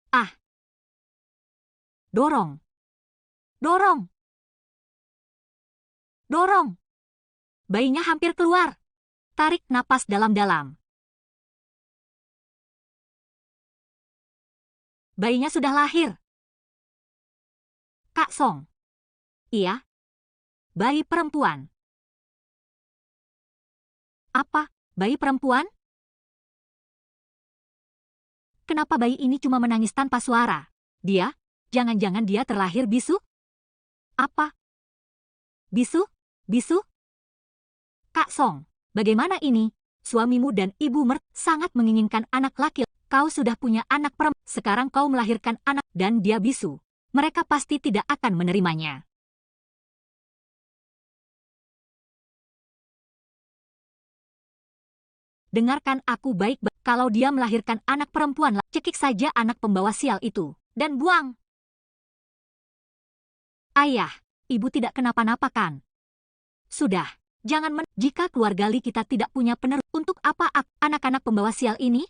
Ah, dorong, dorong, dorong. Bayinya hampir keluar. Tarik napas dalam-dalam. Bayinya sudah lahir. Kak Song. Iya, bayi perempuan. Apa, bayi perempuan? Kenapa bayi ini cuma menangis tanpa suara? Jangan-jangan dia terlahir bisu? Apa? Bisu? Bisu? Kak Song, bagaimana ini? Suamimu dan ibu sangat menginginkan anak laki. Kau sudah punya anak perempuan, sekarang kau melahirkan anak dan dia bisu. Mereka pasti tidak akan menerimanya. Dengarkan aku baik-baik. Kalau dia melahirkan anak perempuan, cekik saja anak pembawa sial itu. Dan buang. Ayah, ibu tidak kenapa-napa kan? Sudah, jika keluarga Li kita tidak punya penerus, untuk apa anak-anak pembawa sial ini?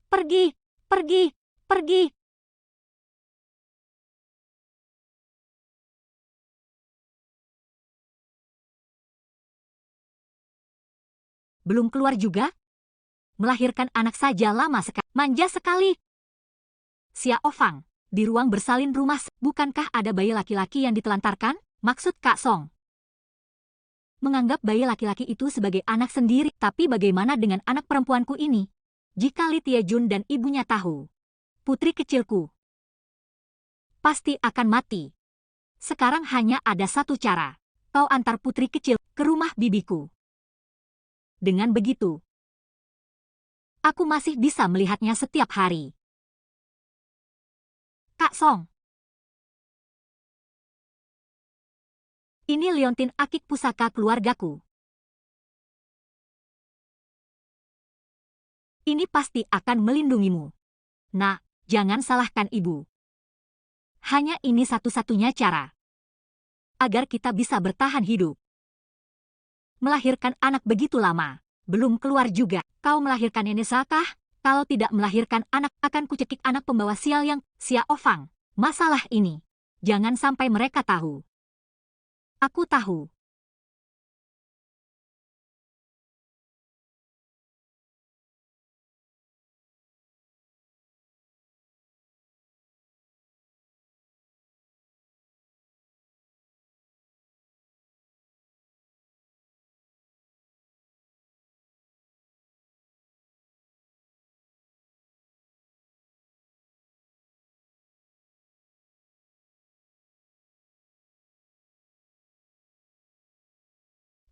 Pergi, pergi, pergi. Belum keluar juga? Melahirkan anak saja lama sekali. Manja sekali. Xiao Fang, di ruang bersalin rumah, bukankah ada bayi laki-laki yang ditelantarkan? Maksud Kak Song. Menganggap bayi laki-laki itu sebagai anak sendiri. Tapi bagaimana dengan anak perempuanku ini? Jika Li Tiejun dan ibunya tahu, putri kecilku pasti akan mati. Sekarang hanya ada satu cara. Kau antar putri kecil ke rumah bibiku. Dengan begitu, aku masih bisa melihatnya setiap hari. Kak Song. Ini liontin akik pusaka keluargaku. Ini pasti akan melindungimu. Nah, jangan salahkan ibu. Hanya ini satu-satunya cara agar kita bisa bertahan hidup. Melahirkan anak begitu lama, belum keluar juga. Kau melahirkan ini sakah? Kalau tidak melahirkan anak, akan kucekik anak pembawa sial yang Xiao Fang. Masalah ini, jangan sampai mereka tahu. Aku tahu.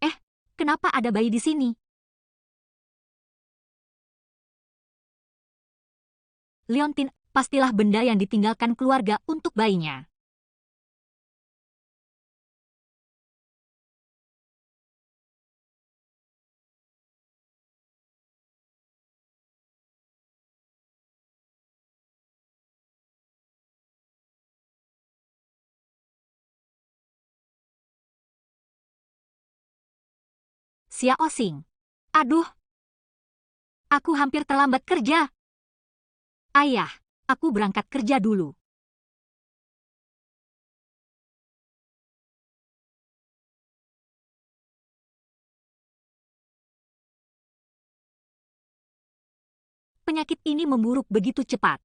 Eh, kenapa ada bayi di sini? Liontin, pastilah benda yang ditinggalkan keluarga untuk bayinya. Xiao Xing. Aduh, aku hampir terlambat kerja. Ayah, aku berangkat kerja dulu. Penyakit ini memburuk begitu cepat.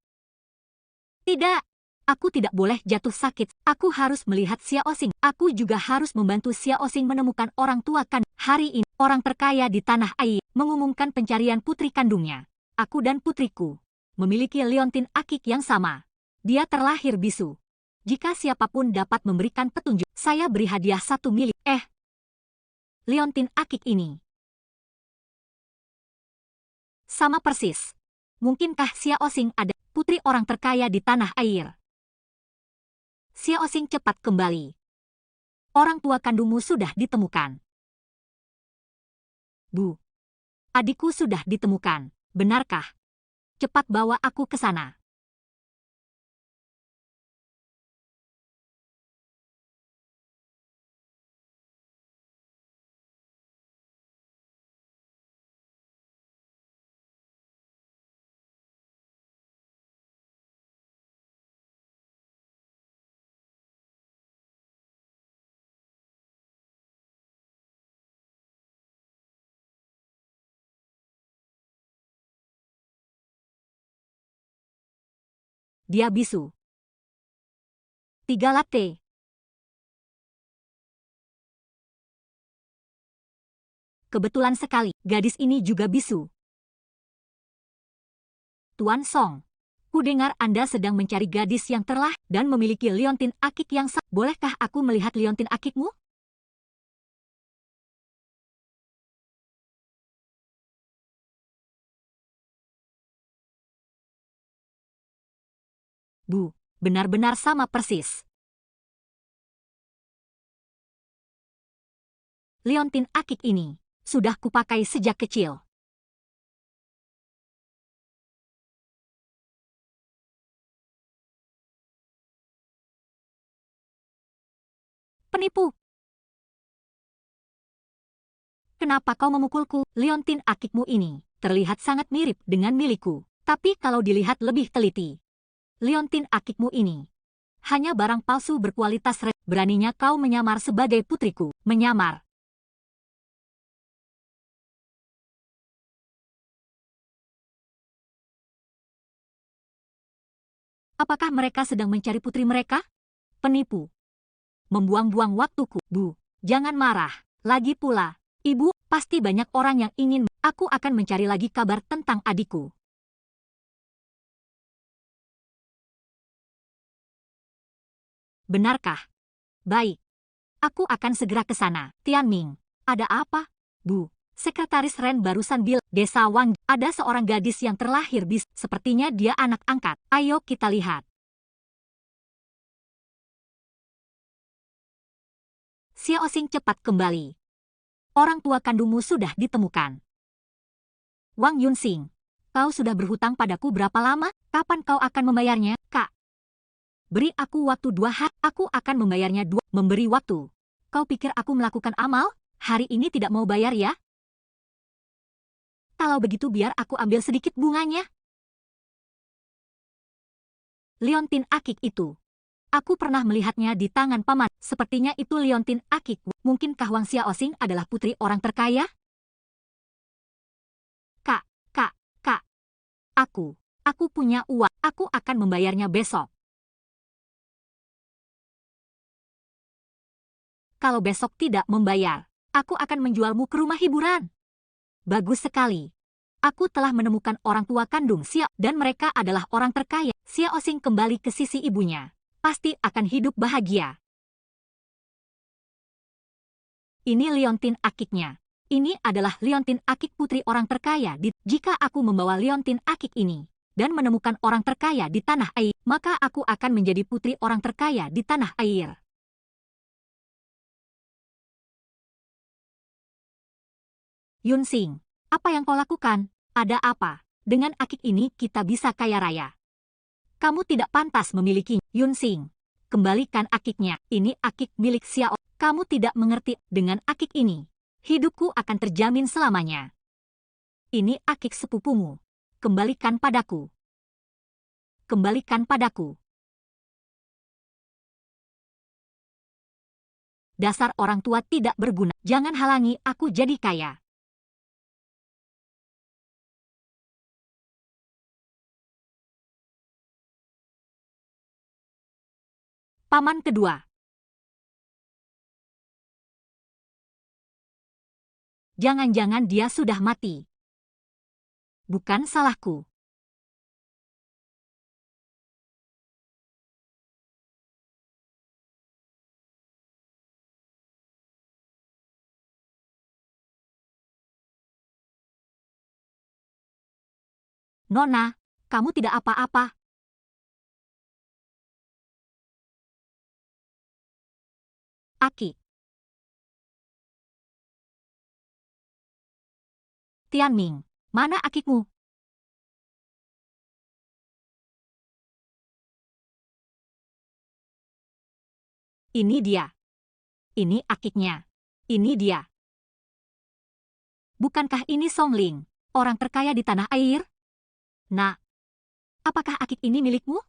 Tidak, aku tidak boleh jatuh sakit. Aku harus melihat Xiao Xing. Aku juga harus membantu Xiao Xing menemukan orang tua kan. Hari ini, orang terkaya di tanah air mengumumkan pencarian putri kandungnya. Aku dan putriku memiliki liontin akik yang sama. Dia terlahir bisu. Jika siapapun dapat memberikan petunjuk, saya beri hadiah 1 miliar. Liontin akik ini sama persis. Mungkinkah Xiao Xing ada putri orang terkaya di tanah air? Xiao Xing cepat kembali. Orang tua kandungmu sudah ditemukan. Bu, adikku sudah ditemukan. Benarkah? Cepat bawa aku ke sana. Dia bisu. 3 latte. Kebetulan sekali, gadis ini juga bisu. Tuan Song, kudengar Anda sedang mencari gadis yang terlah dan memiliki liontin akik yang sah. Bolehkah aku melihat liontin akikmu? Bu, benar-benar sama persis. Liontin akik ini sudah kupakai sejak kecil. Penipu. Kenapa kau memukulku? Liontin akikmu ini terlihat sangat mirip dengan milikku. Tapi kalau dilihat lebih teliti, liontin akikmu ini hanya barang palsu berkualitas rendah. Beraninya kau menyamar sebagai putriku. Menyamar. Apakah mereka sedang mencari putri mereka? Penipu. Membuang-buang waktuku. Bu, jangan marah. Lagi pula, Ibu, pasti banyak orang yang ingin. Aku akan mencari lagi kabar tentang adikku. Benarkah? Baik. Aku akan segera ke sana. Tianming, ada apa? Bu, Sekretaris Ren barusan bilang, Desa Wang, ada seorang gadis yang terlahir bis. Sepertinya dia anak angkat. Ayo kita lihat. Xiao Xing cepat kembali. Orang tua kandungmu sudah ditemukan. Wang Yunxing, kau sudah berhutang padaku berapa lama? Kapan kau akan membayarnya, Kak? Beri aku waktu 2 hari, aku akan membayarnya 2. Memberi waktu. Kau pikir aku melakukan amal? Hari ini tidak mau bayar ya? Kalau begitu biar aku ambil sedikit bunganya. Liontin akik itu. Aku pernah melihatnya di tangan paman. Sepertinya itu liontin akik. Mungkinkah Wang Xiaoxing adalah putri orang terkaya? Kak. Aku punya uang. Aku akan membayarnya besok. Kalau besok tidak membayar, aku akan menjualmu ke rumah hiburan. Bagus sekali. Aku telah menemukan orang tua kandung Xiao dan mereka adalah orang terkaya. Xiao Xing kembali ke sisi ibunya. Pasti akan hidup bahagia. Ini liontin akiknya. Ini adalah liontin akik putri orang terkaya. Jika aku membawa liontin akik ini dan menemukan orang terkaya di tanah air, maka aku akan menjadi putri orang terkaya di tanah air. Yunxing, apa yang kau lakukan? Ada apa? Dengan akik ini kita bisa kaya raya. Kamu tidak pantas memiliki Yunxing. Kembalikan akiknya. Ini akik milik Xiao. Kamu tidak mengerti. Dengan akik ini, hidupku akan terjamin selamanya. Ini akik sepupumu. Kembalikan padaku. Kembalikan padaku. Dasar orang tua tidak berguna. Jangan halangi aku jadi kaya. Paman kedua. Jangan-jangan dia sudah mati. Bukan salahku. Nona, kamu tidak apa-apa. Aki. Tianming, mana akikmu? Ini dia. Ini akiknya. Ini dia. Bukankah ini Songling, orang terkaya di tanah air? Nah, apakah akik ini milikmu?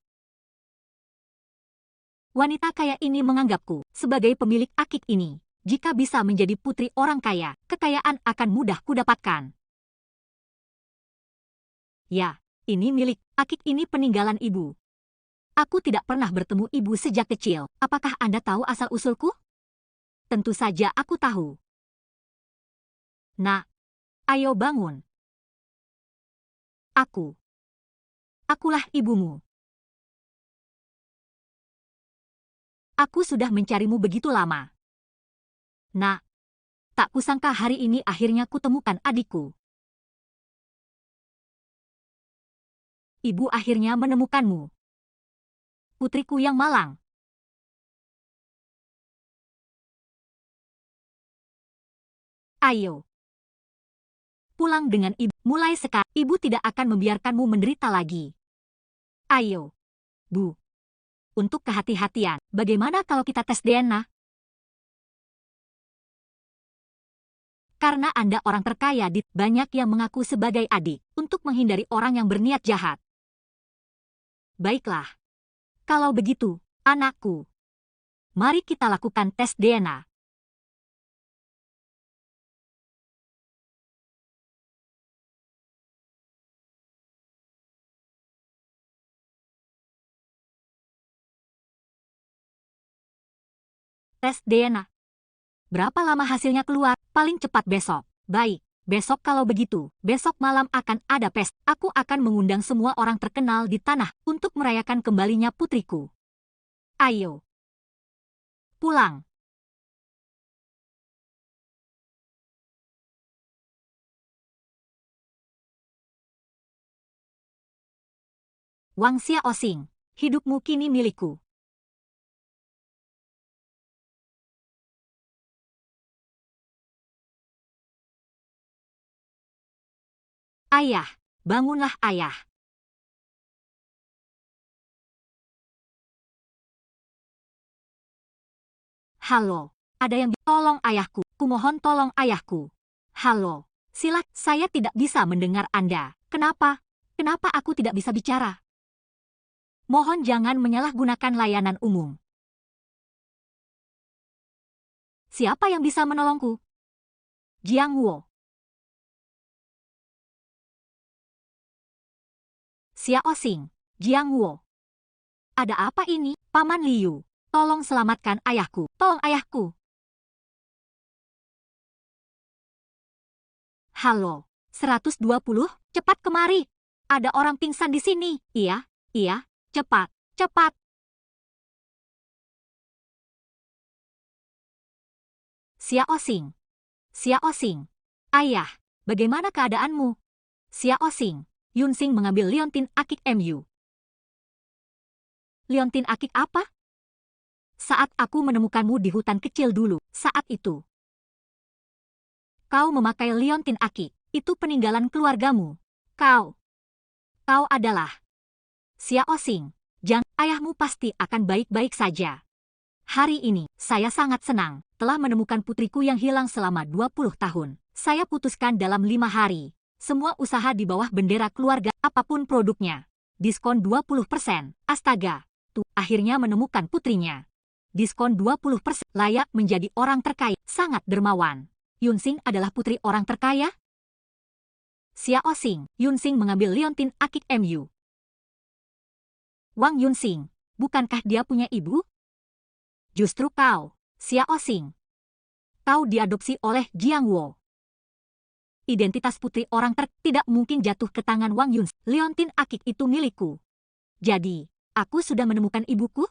Wanita kaya ini menganggapku sebagai pemilik akik ini. Jika bisa menjadi putri orang kaya, kekayaan akan mudah kudapatkan. Ya, ini milik. Akik ini peninggalan ibu. Aku tidak pernah bertemu ibu sejak kecil. Apakah Anda tahu asal-usulku? Tentu saja aku tahu. Nak, ayo bangun. Akulah ibumu. Aku sudah mencarimu begitu lama. Nak, tak kusangka hari ini akhirnya kutemukan adikku. Ibu akhirnya menemukanmu. Putriku yang malang. Ayo. Pulang dengan ibu. Mulai sekarang, ibu tidak akan membiarkanmu menderita lagi. Ayo. Bu. Untuk kehati-hatian, bagaimana kalau kita tes DNA? Karena Anda orang terkaya, banyak yang mengaku sebagai adik untuk menghindari orang yang berniat jahat. Baiklah. Kalau begitu, anakku. Mari kita lakukan tes DNA. Tes DNA. Berapa lama hasilnya keluar? Paling cepat besok. Baik, besok kalau begitu. Besok malam akan ada pesta. Aku akan mengundang semua orang terkenal di tanah untuk merayakan kembalinya putriku. Ayo. Pulang. Wang Xiaoxing, hidupmu kini milikku. Ayah, bangunlah ayah. Halo, ada yang tolong ayahku. Kumohon tolong ayahku. Halo, saya tidak bisa mendengar Anda. Kenapa? Kenapa aku tidak bisa bicara? Mohon jangan menyalahgunakan layanan umum. Siapa yang bisa menolongku? Jiang Wo. Xiaoxing, Jiang Wo. Ada apa ini? Paman Liu, tolong selamatkan ayahku. Tolong ayahku. Halo, 120, cepat kemari. Ada orang pingsan di sini. Iya, cepat, cepat. Xiaoxing. Ayah, bagaimana keadaanmu? Xiaoxing. Yunsing mengambil liontin akik MU. Liontin akik apa? Saat aku menemukanmu di hutan kecil dulu, saat itu. Kau memakai liontin akik, itu peninggalan keluargamu. Kau adalah Xiaoxing. Ayahmu pasti akan baik-baik saja. Hari ini, saya sangat senang telah menemukan putriku yang hilang selama 20 tahun. Saya putuskan dalam 5 hari. Semua usaha di bawah bendera keluarga, apapun produknya. Diskon 20%. Astaga, tuh akhirnya menemukan putrinya. Diskon 20%. Layak menjadi orang terkaya. Sangat dermawan. Yunsing adalah putri orang terkaya? Xiaoxing. Yunsing mengambil liontin akik MU. Wang Yunsing, bukankah dia punya ibu? Justru kau, Xiaoxing. Kau diadopsi oleh Jiang Wo. Identitas putri orang tidak mungkin jatuh ke tangan Wang Yun. Liontin akik itu milikku. Jadi, aku sudah menemukan ibuku?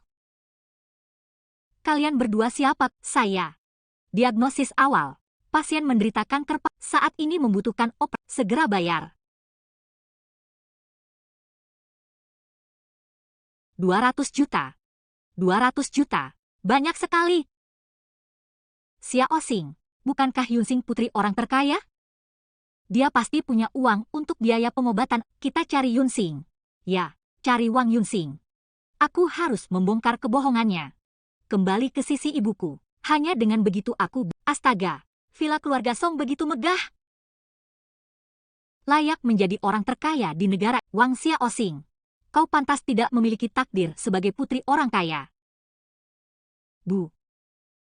Kalian berdua siapa? Saya. Diagnosis awal. Pasien menderita kanker saat ini membutuhkan operasi. Segera bayar. 200 juta. 200 juta. Banyak sekali. Xiaoxing, bukankah Yunsing putri orang terkaya? Dia pasti punya uang untuk biaya pengobatan. Kita cari Yunsing. Ya, cari Wang Yunsing. Aku harus membongkar kebohongannya. Kembali ke sisi ibuku. Hanya dengan begitu aku... Astaga, villa keluarga Song begitu megah. Layak menjadi orang terkaya di negara. Wang Xiaoxing, kau pantas tidak memiliki takdir sebagai putri orang kaya. Bu,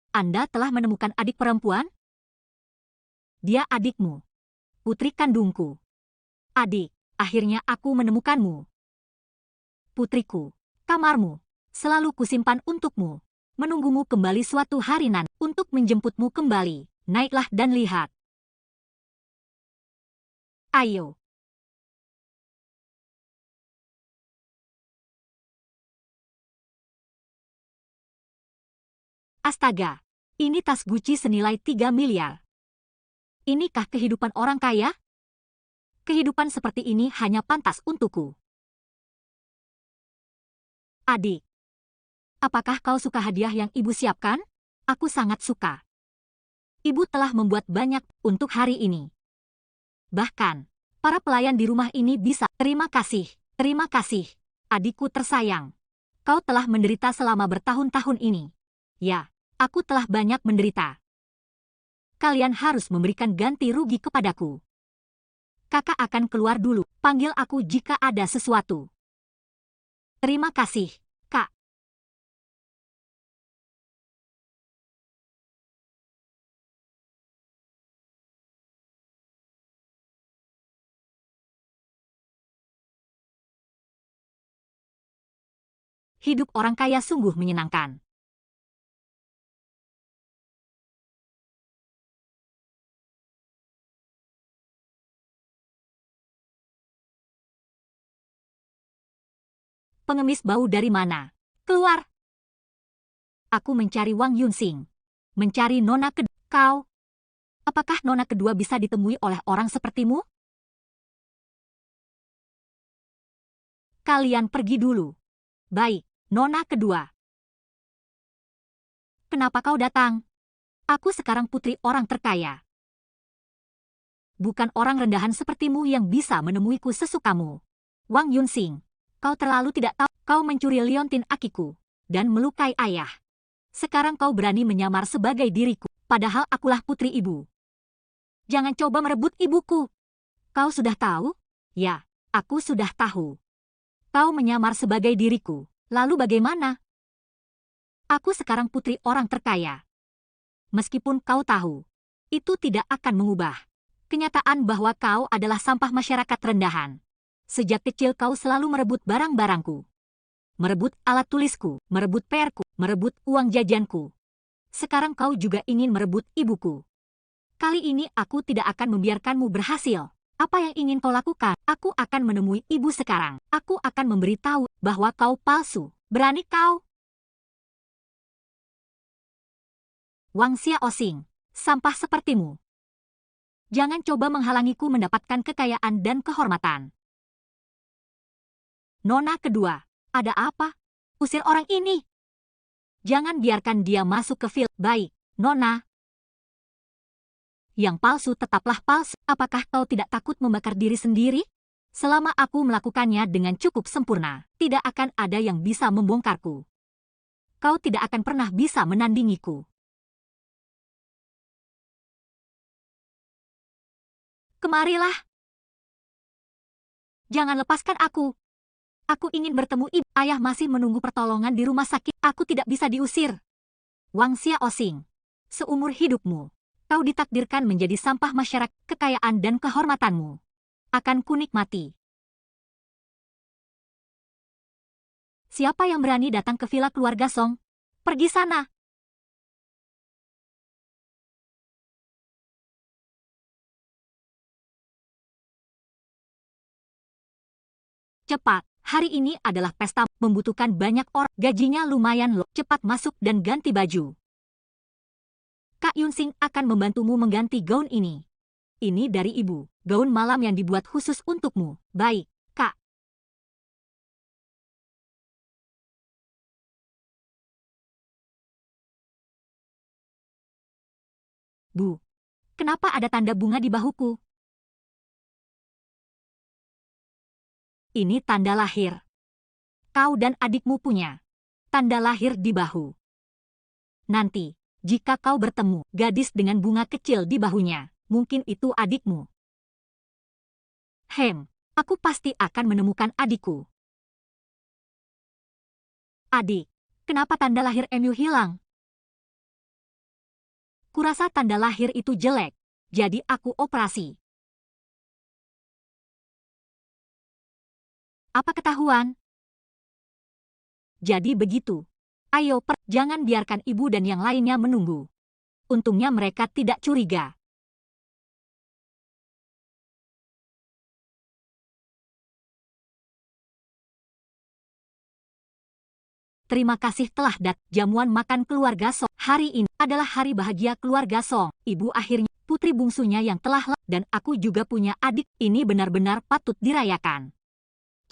Anda telah menemukan adik perempuan? Dia adikmu. Putri kandungku. Adik, akhirnya aku menemukanmu. Putriku, Kamarmu selalu kusimpan untukmu, menunggumu kembali suatu hari nanti untuk menjemputmu kembali. Naiklah dan lihat. Ayo. Astaga, ini tas Gucci senilai 3 miliar. Inikah kehidupan orang kaya? Kehidupan seperti ini hanya pantas untukku. Adik, apakah kau suka hadiah yang ibu siapkan? Aku sangat suka. Ibu telah membuat banyak untuk hari ini. Bahkan, para pelayan di rumah ini bisa. Terima kasih, adikku tersayang. Kau telah menderita selama bertahun-tahun ini. Ya, aku telah banyak menderita. Kalian harus memberikan ganti rugi kepadaku. Kakak akan keluar dulu. Panggil aku jika ada sesuatu. Terima kasih, Kak. Hidup orang kaya sungguh menyenangkan. Pengemis bau dari mana? Keluar! Aku mencari Wang Yunsing. Mencari nona kedua. Kau? Apakah nona kedua bisa ditemui oleh orang sepertimu? Kalian pergi dulu. Baik, nona kedua. Kenapa kau datang? Aku sekarang putri orang terkaya. Bukan orang rendahan sepertimu yang bisa menemuiku sesukamu. Wang Yunsing, kau terlalu tidak tahu. Kau mencuri liontin akiku dan melukai ayah. Sekarang kau berani menyamar sebagai diriku, padahal akulah putri ibu. Jangan coba merebut ibuku. Kau sudah tahu? Ya, aku sudah tahu. Kau menyamar sebagai diriku. Lalu bagaimana? Aku sekarang putri orang terkaya. Meskipun kau tahu, itu tidak akan mengubah kenyataan bahwa kau adalah sampah masyarakat rendahan. Sejak kecil kau selalu merebut barang-barangku. Merebut alat tulisku, merebut PR-ku, merebut uang jajanku. Sekarang kau juga ingin merebut ibuku. Kali ini aku tidak akan membiarkanmu berhasil. Apa yang ingin kau lakukan? Aku akan menemui ibu sekarang. Aku akan memberitahu bahwa kau palsu. Berani kau? Wang Xiaosing, sampah sepertimu. Jangan coba menghalangiku mendapatkan kekayaan dan kehormatan. Nona kedua. Ada apa? Usir orang ini. Jangan biarkan dia masuk ke film. Baik, Nona. Yang palsu tetaplah palsu. Apakah kau tidak takut membakar diri sendiri? Selama aku melakukannya dengan cukup sempurna, tidak akan ada yang bisa membongkarku. Kau tidak akan pernah bisa menandingiku. Kemarilah. Jangan lepaskan aku. Aku ingin bertemu ibu. Ayah masih menunggu pertolongan di rumah sakit. Aku tidak bisa diusir. Wang Xiaosing, seumur hidupmu, kau ditakdirkan menjadi sampah masyarakat. Kekayaan dan kehormatanmu akan kunikmati. Siapa yang berani datang ke villa keluarga Song? Pergi sana. Cepat. Hari ini adalah pesta, membutuhkan banyak orang. Gajinya lumayan loh. Cepat masuk dan ganti baju. Kak Yunsing akan membantumu mengganti gaun ini. Ini dari ibu, gaun malam yang dibuat khusus untukmu. Baik, Kak. Bu, kenapa ada tanda bunga di bahuku? Ini tanda lahir. Kau dan adikmu punya tanda lahir di bahu. Nanti, jika kau bertemu gadis dengan bunga kecil di bahunya, mungkin itu adikmu. Aku pasti akan menemukan adikku. Adik, kenapa tanda lahir Emu hilang? Kurasa tanda lahir itu jelek, jadi aku operasi. Apa ketahuan? Jadi begitu. Ayo, jangan biarkan ibu dan yang lainnya menunggu. Untungnya mereka tidak curiga. Terima kasih telah jamuan makan keluarga Song. Hari ini adalah hari bahagia keluarga Song. Ibu akhirnya putri bungsunya yang telah dan aku juga punya adik. Ini benar-benar patut dirayakan.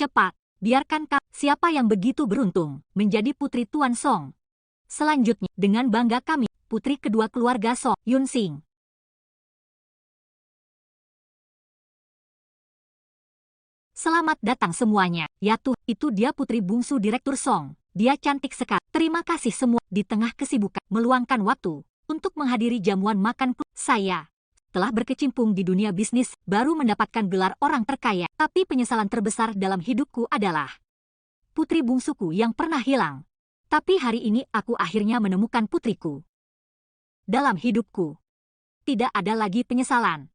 Cepat, biarkan siapa yang begitu beruntung menjadi putri Tuan Song. Selanjutnya, dengan bangga kami, putri kedua keluarga Song, Yunsing. Selamat datang semuanya. Ya tuh, itu dia putri bungsu Direktur Song. Dia cantik sekali. Terima kasih semua. Di tengah kesibukan, meluangkan waktu untuk menghadiri jamuan makan saya. Telah berkecimpung di dunia bisnis, baru mendapatkan gelar orang terkaya. Tapi penyesalan terbesar dalam hidupku adalah putri bungsuku yang pernah hilang. Tapi hari ini aku akhirnya menemukan putriku. Dalam hidupku, tidak ada lagi penyesalan.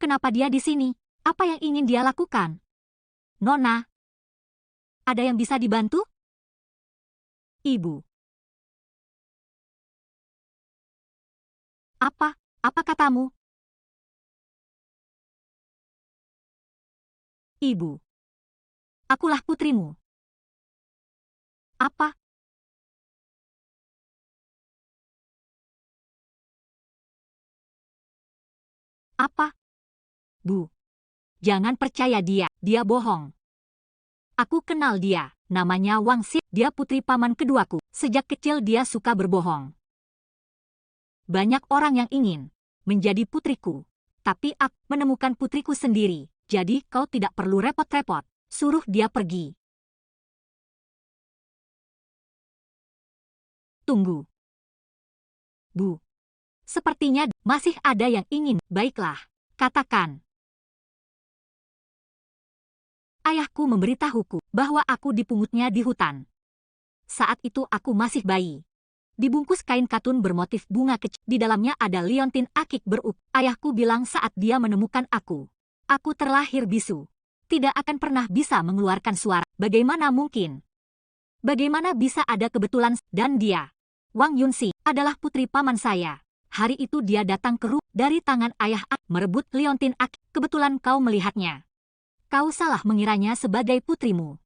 Kenapa dia di sini? Apa yang ingin dia lakukan? Nona, ada yang bisa dibantu? Ibu. Apa katamu? Ibu. Akulah putrimu. Apa? Apa? Bu. Jangan percaya dia bohong. Aku kenal dia, namanya Wang Xi, dia putri paman keduaku. Sejak kecil dia suka berbohong. Banyak orang yang ingin menjadi putriku, tapi aku menemukan putriku sendiri. Jadi kau tidak perlu repot-repot, suruh dia pergi. Tunggu. Bu. Sepertinya masih ada yang ingin. Baiklah, katakan. Ayahku memberitahuku bahwa aku dipungutnya di hutan. Saat itu aku masih bayi. Dibungkus kain katun bermotif bunga kecil. Di dalamnya ada liontin akik beruk. Ayahku bilang saat dia menemukan aku terlahir bisu. Tidak akan pernah bisa mengeluarkan suara. Bagaimana mungkin? Bagaimana bisa ada kebetulan? Dan dia, Wang Yunxi, adalah putri paman saya. Hari itu dia datang ke rumah dari tangan ayah merebut liontin akik. Kebetulan kau melihatnya. Kau salah mengiranya sebagai putrimu.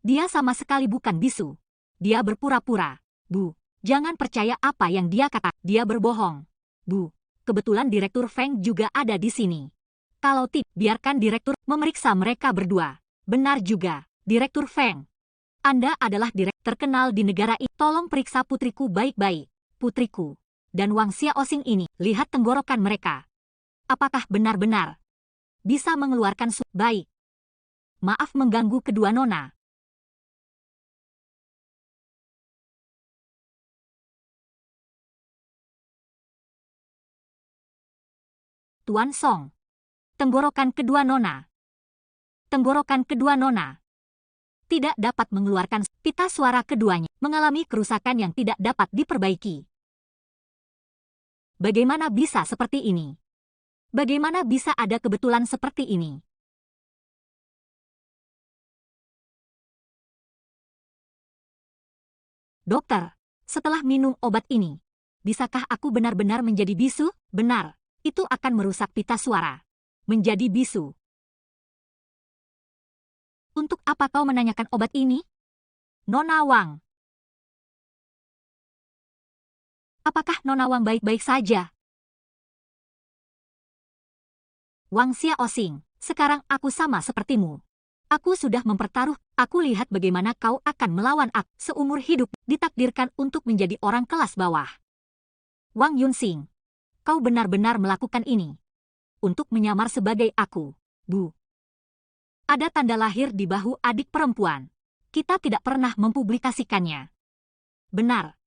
Dia sama sekali bukan bisu. Dia berpura-pura. Bu, jangan percaya apa yang dia kata. Dia berbohong. Bu, kebetulan Direktur Feng juga ada di sini. Kalau tidak, biarkan Direktur memeriksa mereka berdua. Benar juga, Direktur Feng. Anda adalah direktur terkenal di negara ini. Tolong periksa putriku baik-baik. Putriku. Dan Wang Xiaoxing ini, lihat tenggorokan mereka. Apakah benar-benar bisa mengeluarkan baik? Maaf mengganggu kedua nona. Tuan Song. Tenggorokan kedua nona. Tenggorokan kedua nona. Tidak dapat mengeluarkan pita suara keduanya. Mengalami kerusakan yang tidak dapat diperbaiki. Bagaimana bisa seperti ini? Bagaimana bisa ada kebetulan seperti ini? Dokter, setelah minum obat ini, bisakah aku benar-benar menjadi bisu? Benar, itu akan merusak pita suara. Menjadi bisu. Untuk apa kau menanyakan obat ini? Nona Wang. Apakah Nona Wang baik-baik saja? Wang Xiaoxing, sekarang aku sama sepertimu. Aku sudah mempertaruh, aku lihat bagaimana kau akan melawan aku. Seumur hidup, ditakdirkan untuk menjadi orang kelas bawah. Wang Yunxing, kau benar-benar melakukan ini. Untuk menyamar sebagai aku, Bu. Ada tanda lahir di bahu adik perempuan. Kita tidak pernah mempublikasikannya. Benar.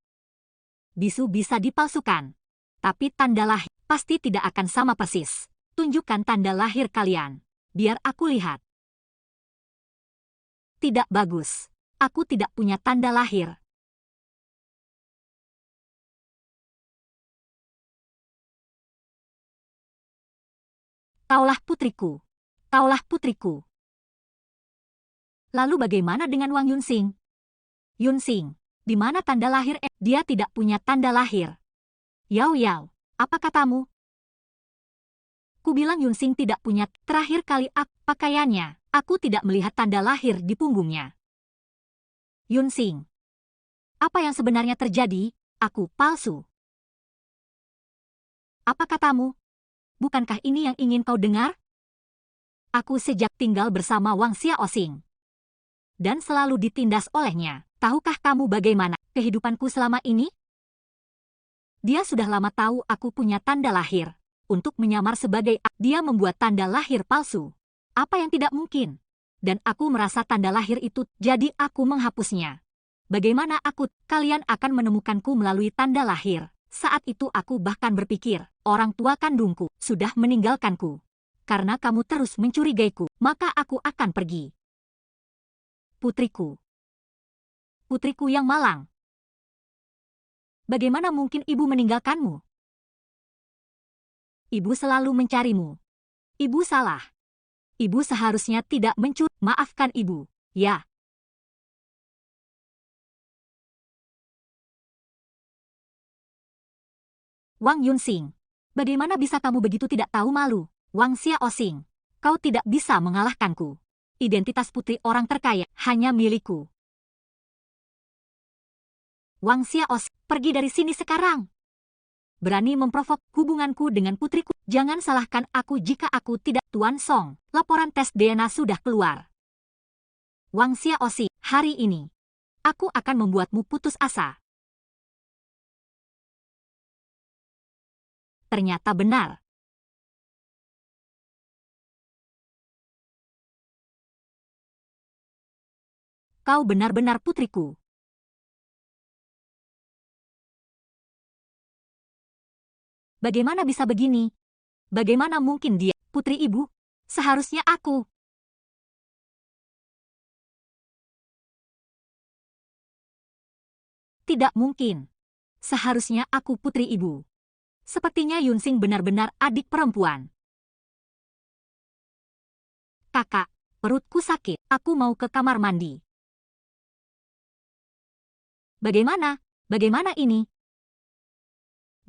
Bisu bisa dipalsukan. Tapi tanda lahir pasti tidak akan sama persis. Tunjukkan tanda lahir kalian. Biar aku lihat. Tidak bagus. Aku tidak punya tanda lahir. Kaulah putriku. Kaulah putriku. Lalu bagaimana dengan Wang Yunsing? Yunsing, di mana tanda lahir? Dia tidak punya tanda lahir. Yao Yao, apa katamu? Ku bilang Yunsing tidak punya. Terakhir kali pakaiannya, aku tidak melihat tanda lahir di punggungnya. Yunsing, apa yang sebenarnya terjadi? Aku palsu. Apa katamu? Bukankah ini yang ingin kau dengar? Aku sejak tinggal bersama Wang Xiaoxing dan selalu ditindas olehnya. Tahukah kamu bagaimana kehidupanku selama ini? Dia sudah lama tahu aku punya tanda lahir. Untuk menyamar sebagai dia membuat tanda lahir palsu. Apa yang tidak mungkin? Dan aku merasa tanda lahir itu, jadi aku menghapusnya. Bagaimana kalian akan menemukanku melalui tanda lahir? Saat itu aku bahkan berpikir, orang tua kandungku sudah meninggalkanku. Karena kamu terus mencurigaiku, maka aku akan pergi. Putriku. Putriku yang malang. Bagaimana mungkin ibu meninggalkanmu? Ibu selalu mencarimu. Ibu salah. Ibu seharusnya tidak mencuri. Maafkan ibu, ya. Wang Yunsing, bagaimana bisa kamu begitu tidak tahu malu? Wang Xiaoxing, kau tidak bisa mengalahkanku. Identitas putri orang terkaya hanya milikku. Wang Xiaoxing, pergi dari sini sekarang. Berani memprovok hubunganku dengan putriku. Jangan salahkan aku jika aku tidak. Tuan Song, laporan tes DNA sudah keluar. Wang Xiaoxing, hari ini, aku akan membuatmu putus asa. Ternyata benar. Kau benar-benar putriku. Bagaimana bisa begini? Bagaimana mungkin dia, putri ibu? Seharusnya aku. Tidak mungkin. Seharusnya aku putri ibu. Sepertinya Yunsing benar-benar adik perempuan. Kakak, perutku sakit. Aku mau ke kamar mandi. Bagaimana? Bagaimana ini?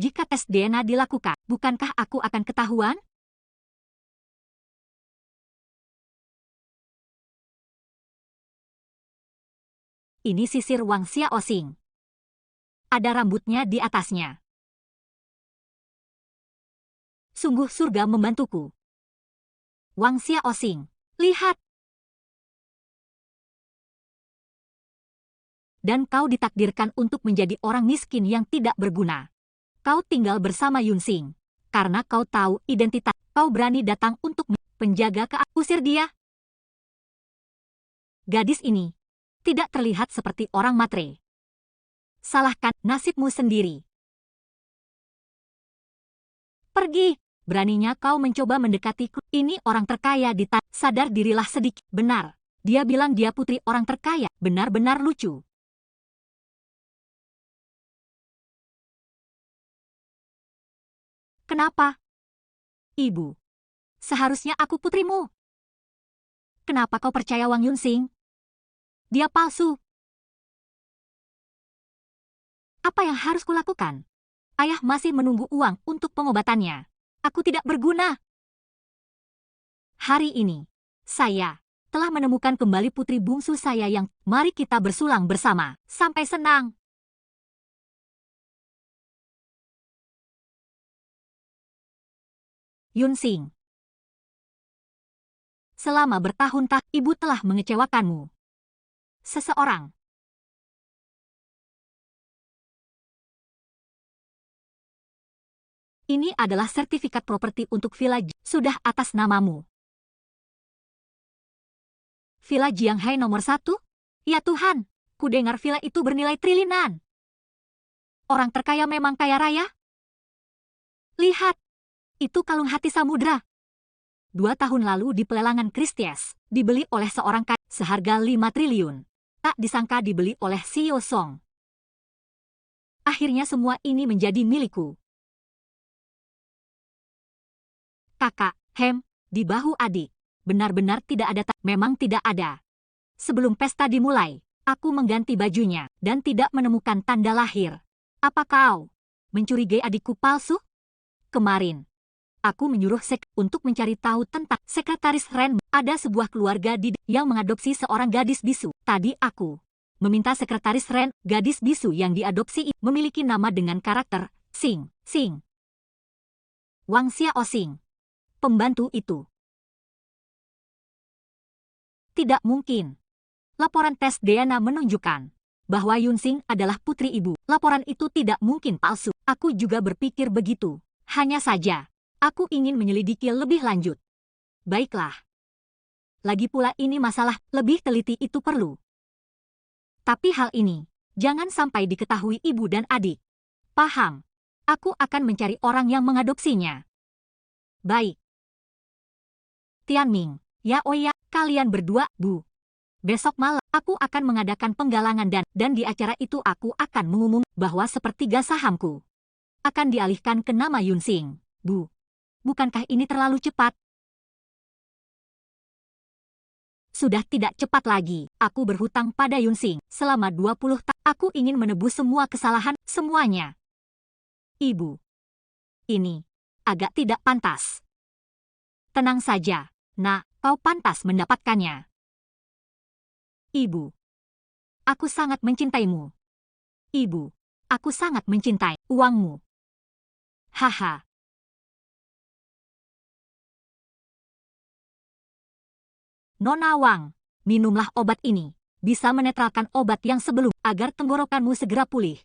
Jika tes DNA dilakukan, bukankah aku akan ketahuan? Ini sisir Wang Xiaoxing. Ada rambutnya di atasnya. Sungguh surga membantuku. Wang Xiaoxing, lihat. Dan kau ditakdirkan untuk menjadi orang miskin yang tidak berguna. Kau tinggal bersama Yunsing. Karena kau tahu identitas, kau berani datang untuk penjaga usir dia. Gadis ini tidak terlihat seperti orang matre. Salahkan nasibmu sendiri. Pergi. Beraninya kau mencoba mendekatiku. Ini orang terkaya di tanah. Sadar dirilah sedikit. Benar. Dia bilang dia putri orang terkaya. Benar-benar lucu. Kenapa? Ibu. Seharusnya aku putrimu. Kenapa kau percaya Wang Yunsing? Dia palsu. Apa yang harus kulakukan? Ayah masih menunggu uang untuk pengobatannya. Aku tidak berguna. Hari ini, saya telah menemukan kembali putri bungsu saya yang mari kita bersulang bersama. Sampai senang. Yunsing. Selama bertahun-tahun, ibu telah mengecewakanmu. Seseorang. Ini adalah sertifikat properti untuk Villa sudah atas namamu. Villa Jianghai nomor 1? Ya Tuhan, ku dengar villa itu bernilai triliunan. Orang terkaya memang kaya raya? Lihat, itu kalung hati samudra. 2 tahun lalu di pelelangan Christie's, dibeli oleh seorang kaya seharga 5 triliun. Tak disangka dibeli oleh Xiao Song. Akhirnya semua ini menjadi milikku. Kakak, di bahu adik. Benar-benar tidak ada, memang tidak ada. Sebelum pesta dimulai, aku mengganti bajunya dan tidak menemukan tanda lahir. Apa kau mencurigai adikku palsu? Kemarin, aku menyuruh untuk mencari tahu tentang Sekretaris Ren. Ada sebuah keluarga yang mengadopsi seorang gadis bisu. Tadi aku meminta Sekretaris Ren, gadis bisu yang diadopsi memiliki nama dengan karakter Sing. Wang Xiaosing. Pembantu itu. Tidak mungkin. Laporan tes DNA menunjukkan bahwa Yunsing adalah putri ibu. Laporan itu tidak mungkin palsu. Aku juga berpikir begitu. Hanya saja, aku ingin menyelidiki lebih lanjut. Baiklah. Lagi pula ini masalah lebih teliti itu perlu. Tapi hal ini jangan sampai diketahui ibu dan adik. Paham? Aku akan mencari orang yang mengadopsinya. Baik. Tianming, Yaoya, kalian berdua, Bu. Besok malam, aku akan mengadakan penggalangan dan di acara itu aku akan mengumum bahwa sepertiga sahamku akan dialihkan ke nama Yunsing. Bu, bukankah ini terlalu cepat? Sudah tidak cepat lagi. Aku berhutang pada Yunsing selama 20 tahun. Aku ingin menebus semua kesalahan, semuanya. Ibu, ini agak tidak pantas. Tenang saja, Nak, kau pantas mendapatkannya. Ibu, aku sangat mencintaimu. Ibu, aku sangat mencintai uangmu. Haha. Nona Wang, minumlah obat ini. Bisa menetralkan obat yang sebelum agar tenggorokanmu segera pulih.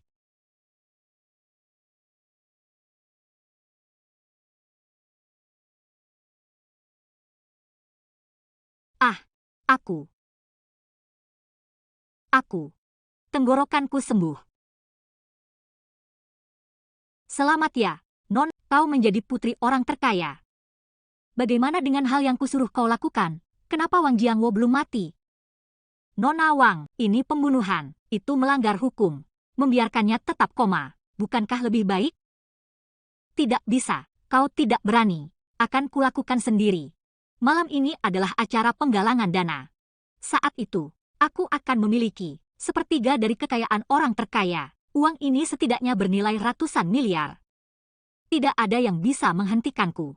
Aku. Tenggorokanku sembuh. Selamat ya, Non, kau menjadi putri orang terkaya. Bagaimana dengan hal yang kusuruh kau lakukan? Kenapa Wang Jiangwo belum mati? Nona Wang, ini pembunuhan. Itu melanggar hukum. Membiarkannya tetap koma. Bukankah lebih baik? Tidak bisa. Kau tidak berani. Akan kulakukan sendiri. Malam ini adalah acara penggalangan dana. Saat itu, aku akan memiliki sepertiga dari kekayaan orang terkaya. Uang ini setidaknya bernilai ratusan miliar. Tidak ada yang bisa menghentikanku.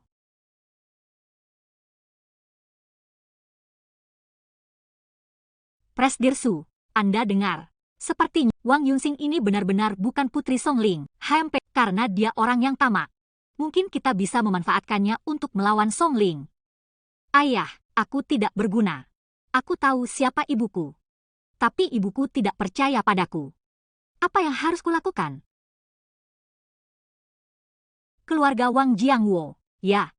Presdir Su, Anda dengar. Sepertinya Wang Yunsing ini benar-benar bukan putri Songling, HMP, karena dia orang yang tamak. Mungkin kita bisa memanfaatkannya untuk melawan Songling. Ayah, aku tidak berguna. Aku tahu siapa ibuku. Tapi ibuku tidak percaya padaku. Apa yang harus kulakukan? Keluarga Wang Jiangwo, ya.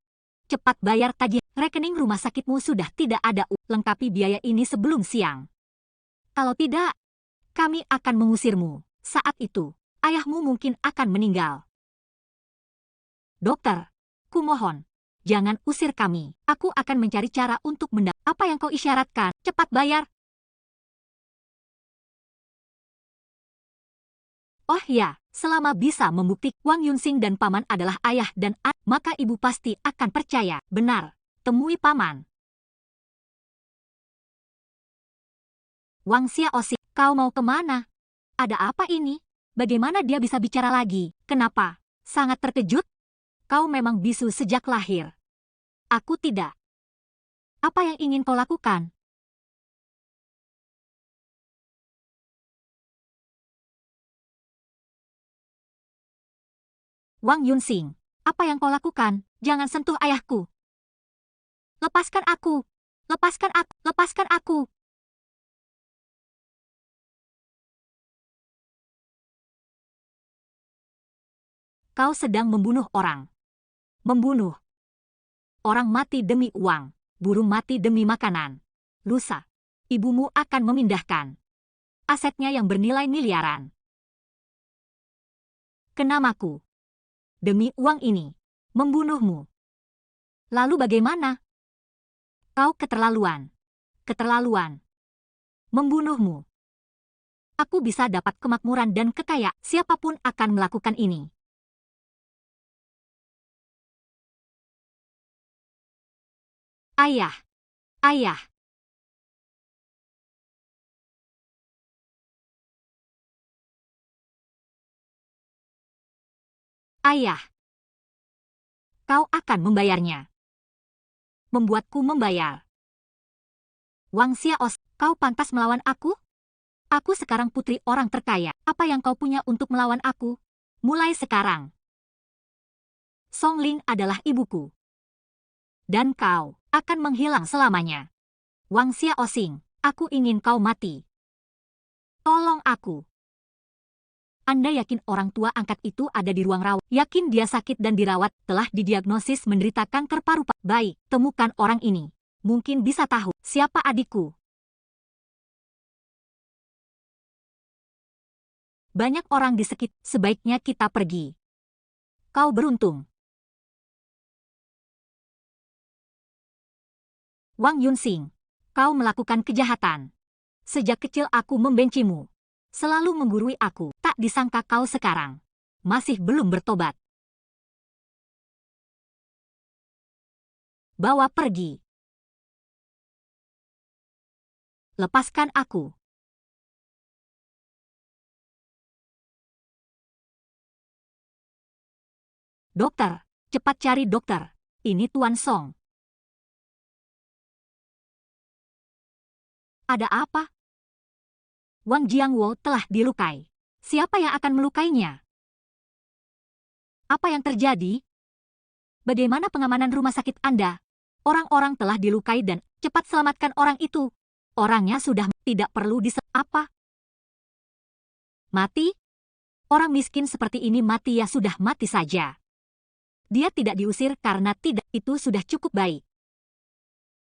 Cepat bayar tagihan. Rekening rumah sakitmu sudah tidak ada. Lengkapi biaya ini sebelum siang. Kalau tidak, kami akan mengusirmu. Saat itu, ayahmu mungkin akan meninggal. Dokter, kumohon, jangan usir kami. Aku akan mencari cara untuk apa yang kau isyaratkan. Cepat bayar. Oh ya, selama bisa membuktikan Wang Yunsing dan paman adalah ayah dan anak, maka ibu pasti akan percaya. Benar, temui paman. Wang Xiaosing, kau mau kemana? Ada apa ini? Bagaimana dia bisa bicara lagi? Kenapa? Sangat terkejut? Kau memang bisu sejak lahir. Aku tidak. Apa yang ingin kau lakukan? Wang Yunsing, apa yang kau lakukan? Jangan sentuh ayahku. Lepaskan aku. Lepaskan aku. Lepaskan aku. Kau sedang membunuh orang. Membunuh. Orang mati demi uang. Burung mati demi makanan. Lusa, ibumu akan memindahkan asetnya yang bernilai miliaran ke namaku. Demi uang ini, membunuhmu. Lalu bagaimana? Kau keterlaluan. Keterlaluan. Membunuhmu. Aku bisa dapat kemakmuran dan kekayaan. Siapapun akan melakukan ini. Ayah! Ayah! Ayah! Kau akan membayarnya. Membuatku membayar. Wang Xiaos, kau pantas melawan aku? Aku sekarang putri orang terkaya. Apa yang kau punya untuk melawan aku? Mulai sekarang. Song Ling adalah ibuku. Dan kau akan menghilang selamanya. Wang Xiaosing, aku ingin kau mati. Tolong aku. Anda yakin orang tua angkat itu ada di ruang rawat? Yakin dia sakit dan dirawat, telah didiagnosis menderita kanker paru-paru? Baik, temukan orang ini. Mungkin bisa tahu siapa adikku. Banyak orang di sekitar, sebaiknya kita pergi. Kau beruntung. Wang Yunsing, kau melakukan kejahatan. Sejak kecil aku membencimu. Selalu menggurui aku. Tak disangka kau sekarang masih belum bertobat. Bawa pergi. Lepaskan aku. Dokter, cepat cari dokter. Ini Tuan Song. Ada apa? Wang Jiangwo telah dilukai. Siapa yang akan melukainya? Apa yang terjadi? Bagaimana pengamanan rumah sakit Anda? Orang-orang telah dilukai dan cepat selamatkan orang itu. Orangnya sudah tidak perlu apa? Mati? Orang miskin seperti ini mati ya sudah mati saja. Dia tidak diusir karena tidak, itu sudah cukup baik.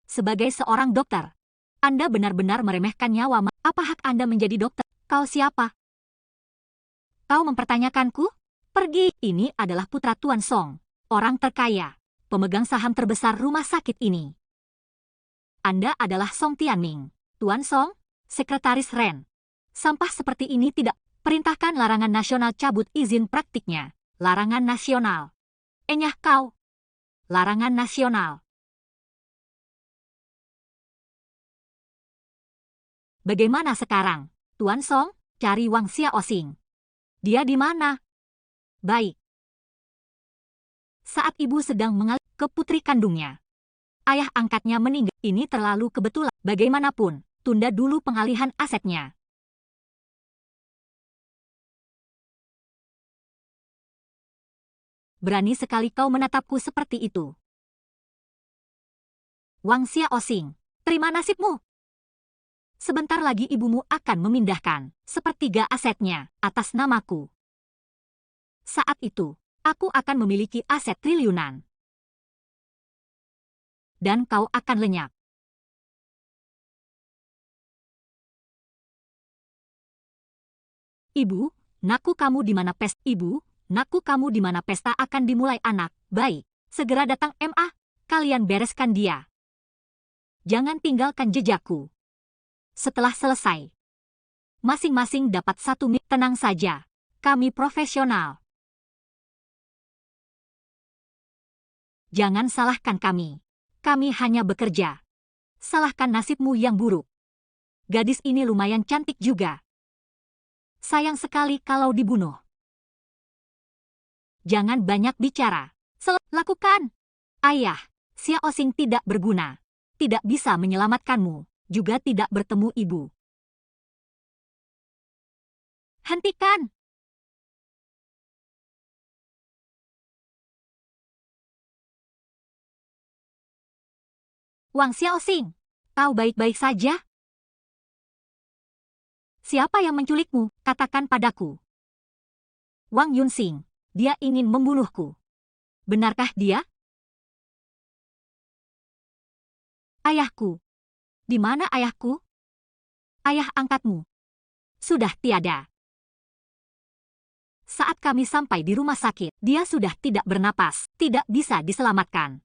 Sebagai seorang dokter, Anda benar-benar meremehkan nyawa. Apa hak Anda menjadi dokter? Kau siapa? Kau mempertanyakanku? Pergi. Ini adalah putra Tuan Song, orang terkaya, pemegang saham terbesar rumah sakit ini. Anda adalah Song Tianming. Tuan Song, sekretaris Ren. Sampah seperti ini tidak. Perintahkan larangan nasional cabut izin praktiknya. Larangan nasional. Enyah kau. Larangan nasional. Bagaimana sekarang, Tuan Song? Cari Wang Xiaosing. Dia di mana? Baik. Saat ibu sedang mengalih ke putri kandungnya, ayah angkatnya meninggal. Ini terlalu kebetulan. Bagaimanapun, tunda dulu pengalihan asetnya. Berani sekali kau menatapku seperti itu. Wang Xiaosing, terima nasibmu. Sebentar lagi ibumu akan memindahkan sepertiga asetnya atas namaku. Saat itu, aku akan memiliki aset triliunan. Dan kau akan lenyap. Ibu, naku kamu di mana pesta? Ibu, naku kamu di mana pesta akan dimulai anak? Baik, segera datang MA. Kalian bereskan dia. Jangan tinggalkan jejakku. Setelah selesai, masing-masing dapat 1 mil. Tenang saja, kami profesional. Jangan salahkan kami. Kami hanya bekerja. Salahkan nasibmu yang buruk. Gadis ini lumayan cantik juga. Sayang sekali kalau dibunuh. Jangan banyak bicara. Lakukan. Ayah, Xiaosing tidak berguna. Tidak bisa menyelamatkanmu. Juga tidak bertemu ibu. Hentikan. Wang Xiaosing, kau baik-baik saja? Siapa yang menculikmu? Katakan padaku. Wang Yunsing, dia ingin membunuhku. Benarkah dia? Ayahku. Di mana ayahku? Ayah angkatmu. Sudah tiada. Saat kami sampai di rumah sakit, dia sudah tidak bernapas, tidak bisa diselamatkan.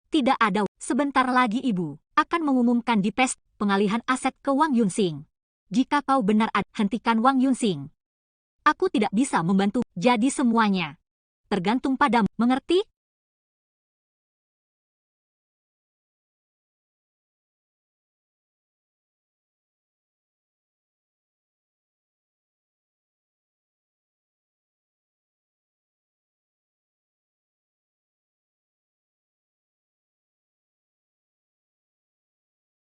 Tidak ada. Sebentar lagi ibu akan mengumumkan di pesta pengalihan aset ke Wang Yunsing. Jika kau benar hentikan Wang Yunsing. Aku tidak bisa membantu, jadi semuanya tergantung padamu, mengerti?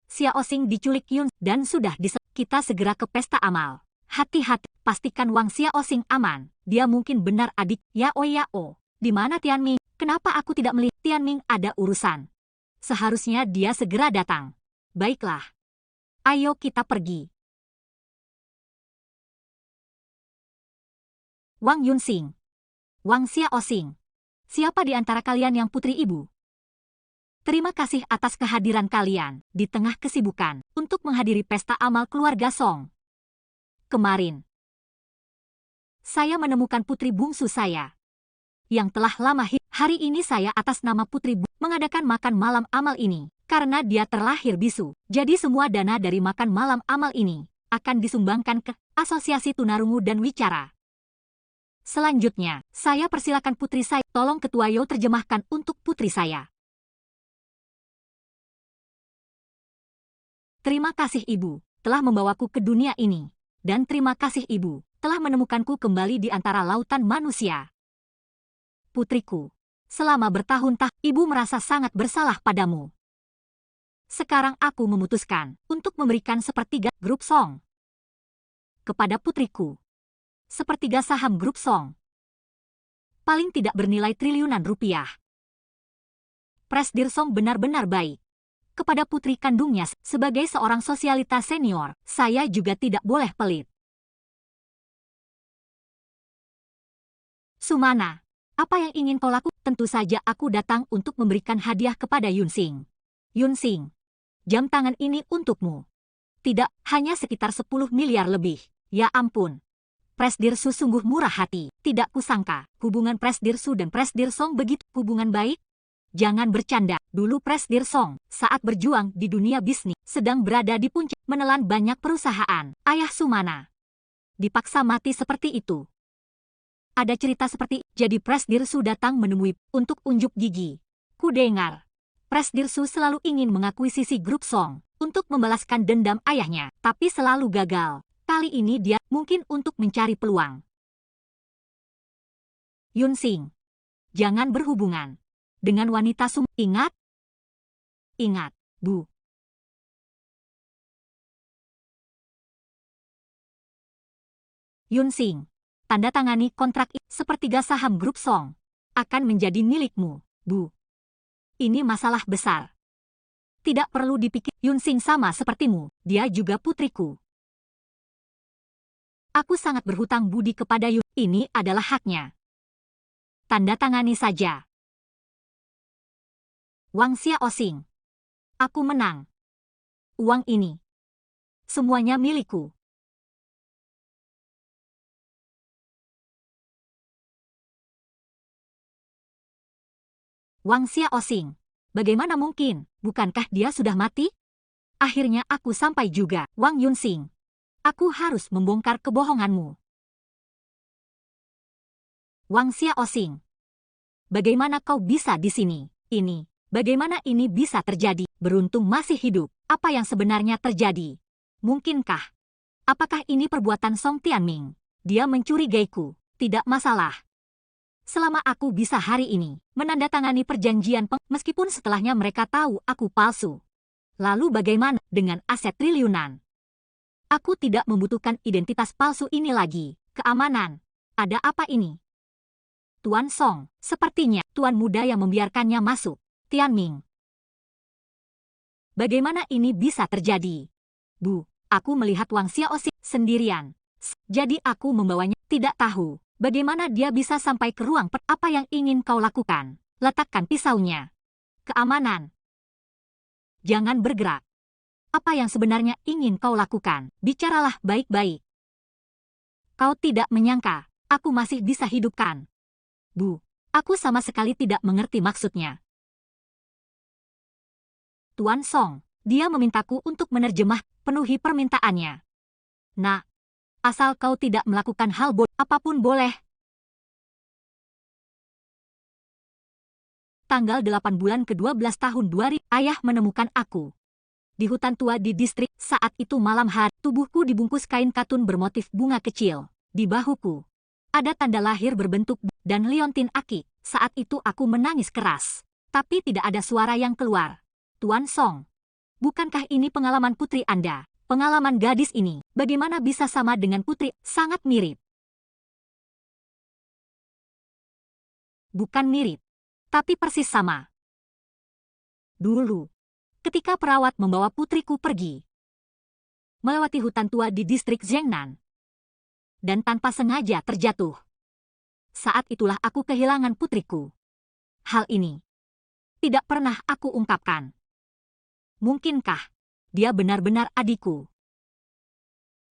Xiao Xing diculik Yun dan sudah kita segera ke pesta amal. Hati-hati, pastikan Wang Xiao Xing aman. Dia mungkin benar adik Yao Yao. Di mana Tianming? Kenapa aku tidak melihat Tianming ada urusan? Seharusnya dia segera datang. Baiklah. Ayo kita pergi. Wang Yunxing. Wang Xiao Xing. Siapa di antara kalian yang putri ibu? Terima kasih atas kehadiran kalian di tengah kesibukan untuk menghadiri pesta amal keluarga Song. Kemarin, saya menemukan putri bungsu saya yang telah lama hidup. Hari ini saya atas nama putri mengadakan makan malam amal ini karena dia terlahir bisu. Jadi semua dana dari makan malam amal ini akan disumbangkan ke Asosiasi Tunarungu dan Wicara. Selanjutnya, saya persilakan putri saya. Tolong Ketua Yo terjemahkan untuk putri saya. Terima kasih Ibu telah membawaku ke dunia ini. Dan terima kasih Ibu telah menemukanku kembali di antara lautan manusia. Putriku, selama bertahun-tahun Ibu merasa sangat bersalah padamu. Sekarang aku memutuskan untuk memberikan sepertiga grup Song kepada putriku. Sepertiga saham grup Song. Paling tidak bernilai triliunan rupiah. Presdir Song benar-benar baik kepada putri kandungnya. Sebagai seorang sosialitas senior, saya juga tidak boleh pelit. Sumana, apa yang ingin kau lakukan? Tentu saja aku datang untuk memberikan hadiah kepada Yunxing. Yunxing, jam tangan ini untukmu. Tidak, hanya sekitar 10 miliar lebih. Ya ampun. Presdir Su sungguh murah hati. Tidak kusangka, hubungan Presdir Su dan Presdir Song begitu hubungan baik. Jangan bercanda, dulu Presdir Song saat berjuang di dunia bisnis sedang berada di puncak menelan banyak perusahaan. Ayah Sumana dipaksa mati seperti itu. Ada cerita seperti, jadi Presdir Su datang menemui untuk unjuk gigi. Ku dengar, Presdir Su selalu ingin mengakuisisi grup Song untuk membalaskan dendam ayahnya, tapi selalu gagal. Kali ini dia mungkin untuk mencari peluang. Yunxing, jangan berhubungan dengan wanita Ingat? Ingat, Bu. Yunxing, tanda tangani kontrak sepertiga saham grup Song akan menjadi milikmu, Bu. Ini masalah besar. Tidak perlu dipikir, Yunxing sama sepertimu, dia juga putriku. Aku sangat berhutang budi kepada Yun. Ini adalah haknya. Tanda tangani saja. Wang Xiao Xing. Aku menang. Uang ini semuanya milikku. Wang Xiao Xing. Bagaimana mungkin? Bukankah dia sudah mati? Akhirnya aku sampai juga. Wang Yunxing. Aku harus membongkar kebohonganmu. Wang Xiao Xing. Bagaimana kau bisa di sini? Bagaimana ini bisa terjadi? Beruntung masih hidup. Apa yang sebenarnya terjadi? Mungkinkah? Apakah ini perbuatan Song Tianming? Dia mencurigaiku. Tidak masalah. Selama aku bisa hari ini menandatangani perjanjian meskipun setelahnya mereka tahu aku palsu. Lalu bagaimana dengan aset triliunan? Aku tidak membutuhkan identitas palsu ini lagi. Keamanan. Ada apa ini? Tuan Song, sepertinya tuan muda yang membiarkannya masuk. Tianming. Bagaimana ini bisa terjadi? Bu, aku melihat Wang Xiao Xing sendirian. Jadi aku membawanya. Tidak tahu bagaimana dia bisa sampai ke ruang apa yang ingin kau lakukan. Letakkan pisaunya. Keamanan. Jangan bergerak. Apa yang sebenarnya ingin kau lakukan? Bicaralah baik-baik. Kau tidak menyangka aku masih bisa hidupkan. Bu, aku sama sekali tidak mengerti maksudnya. Tuan Song, dia memintaku untuk menerjemah, penuhi permintaannya. Nah, Asal kau tidak melakukan hal bodoh, apapun boleh. Tanggal 8 bulan ke-12 tahun 2000, ayah menemukan aku di hutan tua di distrik. Saat itu malam hari, tubuhku dibungkus kain katun bermotif bunga kecil. Di bahuku ada tanda lahir berbentuk dan liontin aki. Saat itu aku menangis keras, tapi tidak ada suara yang keluar. Tuan Song, bukankah ini pengalaman putri Anda? Pengalaman gadis ini, bagaimana bisa sama dengan putri? Sangat mirip. Bukan mirip, tapi persis sama. Dulu, ketika perawat membawa putriku pergi melewati hutan tua di distrik Zhengnan, dan tanpa sengaja terjatuh. Saat itulah aku kehilangan putriku. Hal ini tidak pernah aku ungkapkan. Mungkinkah dia benar-benar adikku?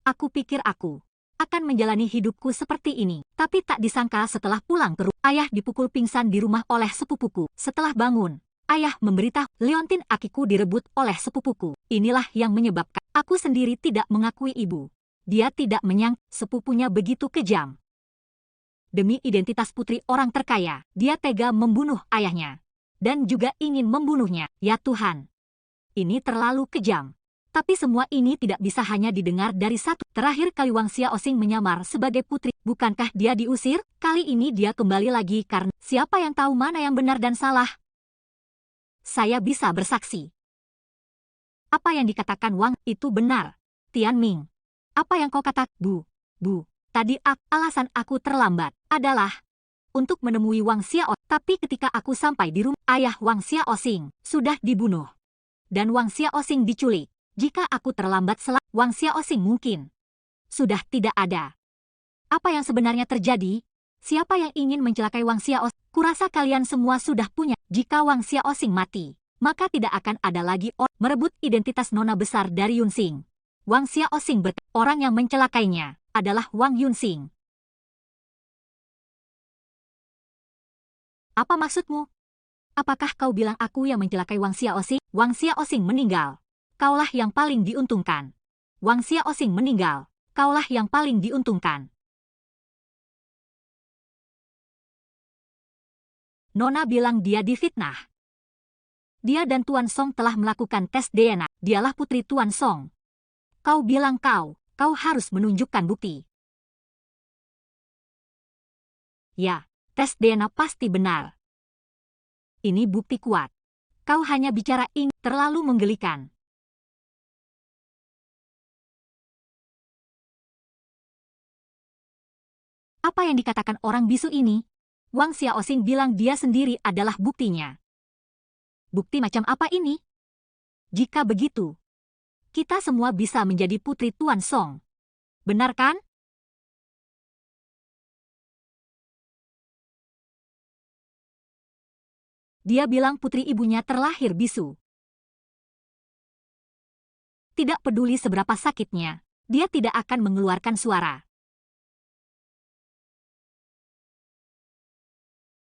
Aku pikir aku akan menjalani hidupku seperti ini, tapi tak disangka setelah pulang ke rumah, ayah dipukul pingsan di rumah oleh sepupuku. Setelah bangun, ayah memberitahu liontin akiku direbut oleh sepupuku. Inilah yang menyebabkan aku sendiri tidak mengakui ibu. Dia tidak menyangka sepupunya begitu kejam. Demi identitas putri orang terkaya, dia tega membunuh ayahnya. Dan juga ingin membunuhnya. Ya Tuhan, ini terlalu kejam. Tapi semua ini tidak bisa hanya didengar dari satu. Terakhir kali Wang Xiaosing menyamar sebagai putri. Bukankah dia diusir? Kali ini dia kembali lagi karena siapa yang tahu mana yang benar dan salah? Saya bisa bersaksi. Apa yang dikatakan Wang itu benar. Tianming, apa yang kau katakan? Bu, tadi alasan aku terlambat adalah untuk menemui Wang Xiao. Tapi ketika aku sampai di rumah, ayah Wang Xiaosing sudah dibunuh. Dan Wang Xiaosing diculik. Jika aku terlambat Wang Xiaosing mungkin sudah tidak ada. Apa yang sebenarnya terjadi? Siapa yang ingin mencelakai Wang Xiaosing? Kurasa kalian semua sudah punya. Jika Wang Xiaosing mati, maka tidak akan ada lagi orang merebut identitas nona besar dari Yunxing. Wang Xiaosing orang yang mencelakainya adalah Wang Yunxing. Apa maksudmu? Apakah kau bilang aku yang mencelakai Wang Xiaosing? Wang Xiaosing meninggal. Kaulah yang paling diuntungkan. Wang Xiaosing meninggal. Kaulah yang paling diuntungkan. Nona bilang dia difitnah. Dia dan Tuan Song telah melakukan tes DNA. Dialah putri Tuan Song. Kau bilang kau harus menunjukkan bukti. Ya, tes DNA pasti benar. Ini bukti kuat. Kau hanya bicara ini terlalu menggelikan. Apa yang dikatakan orang bisu ini? Wang Xiaosing bilang dia sendiri adalah buktinya. Bukti macam apa ini? Jika begitu, kita semua bisa menjadi putri Tuan Song. Benar kan? Dia bilang putri ibunya terlahir bisu. Tidak peduli seberapa sakitnya, dia tidak akan mengeluarkan suara.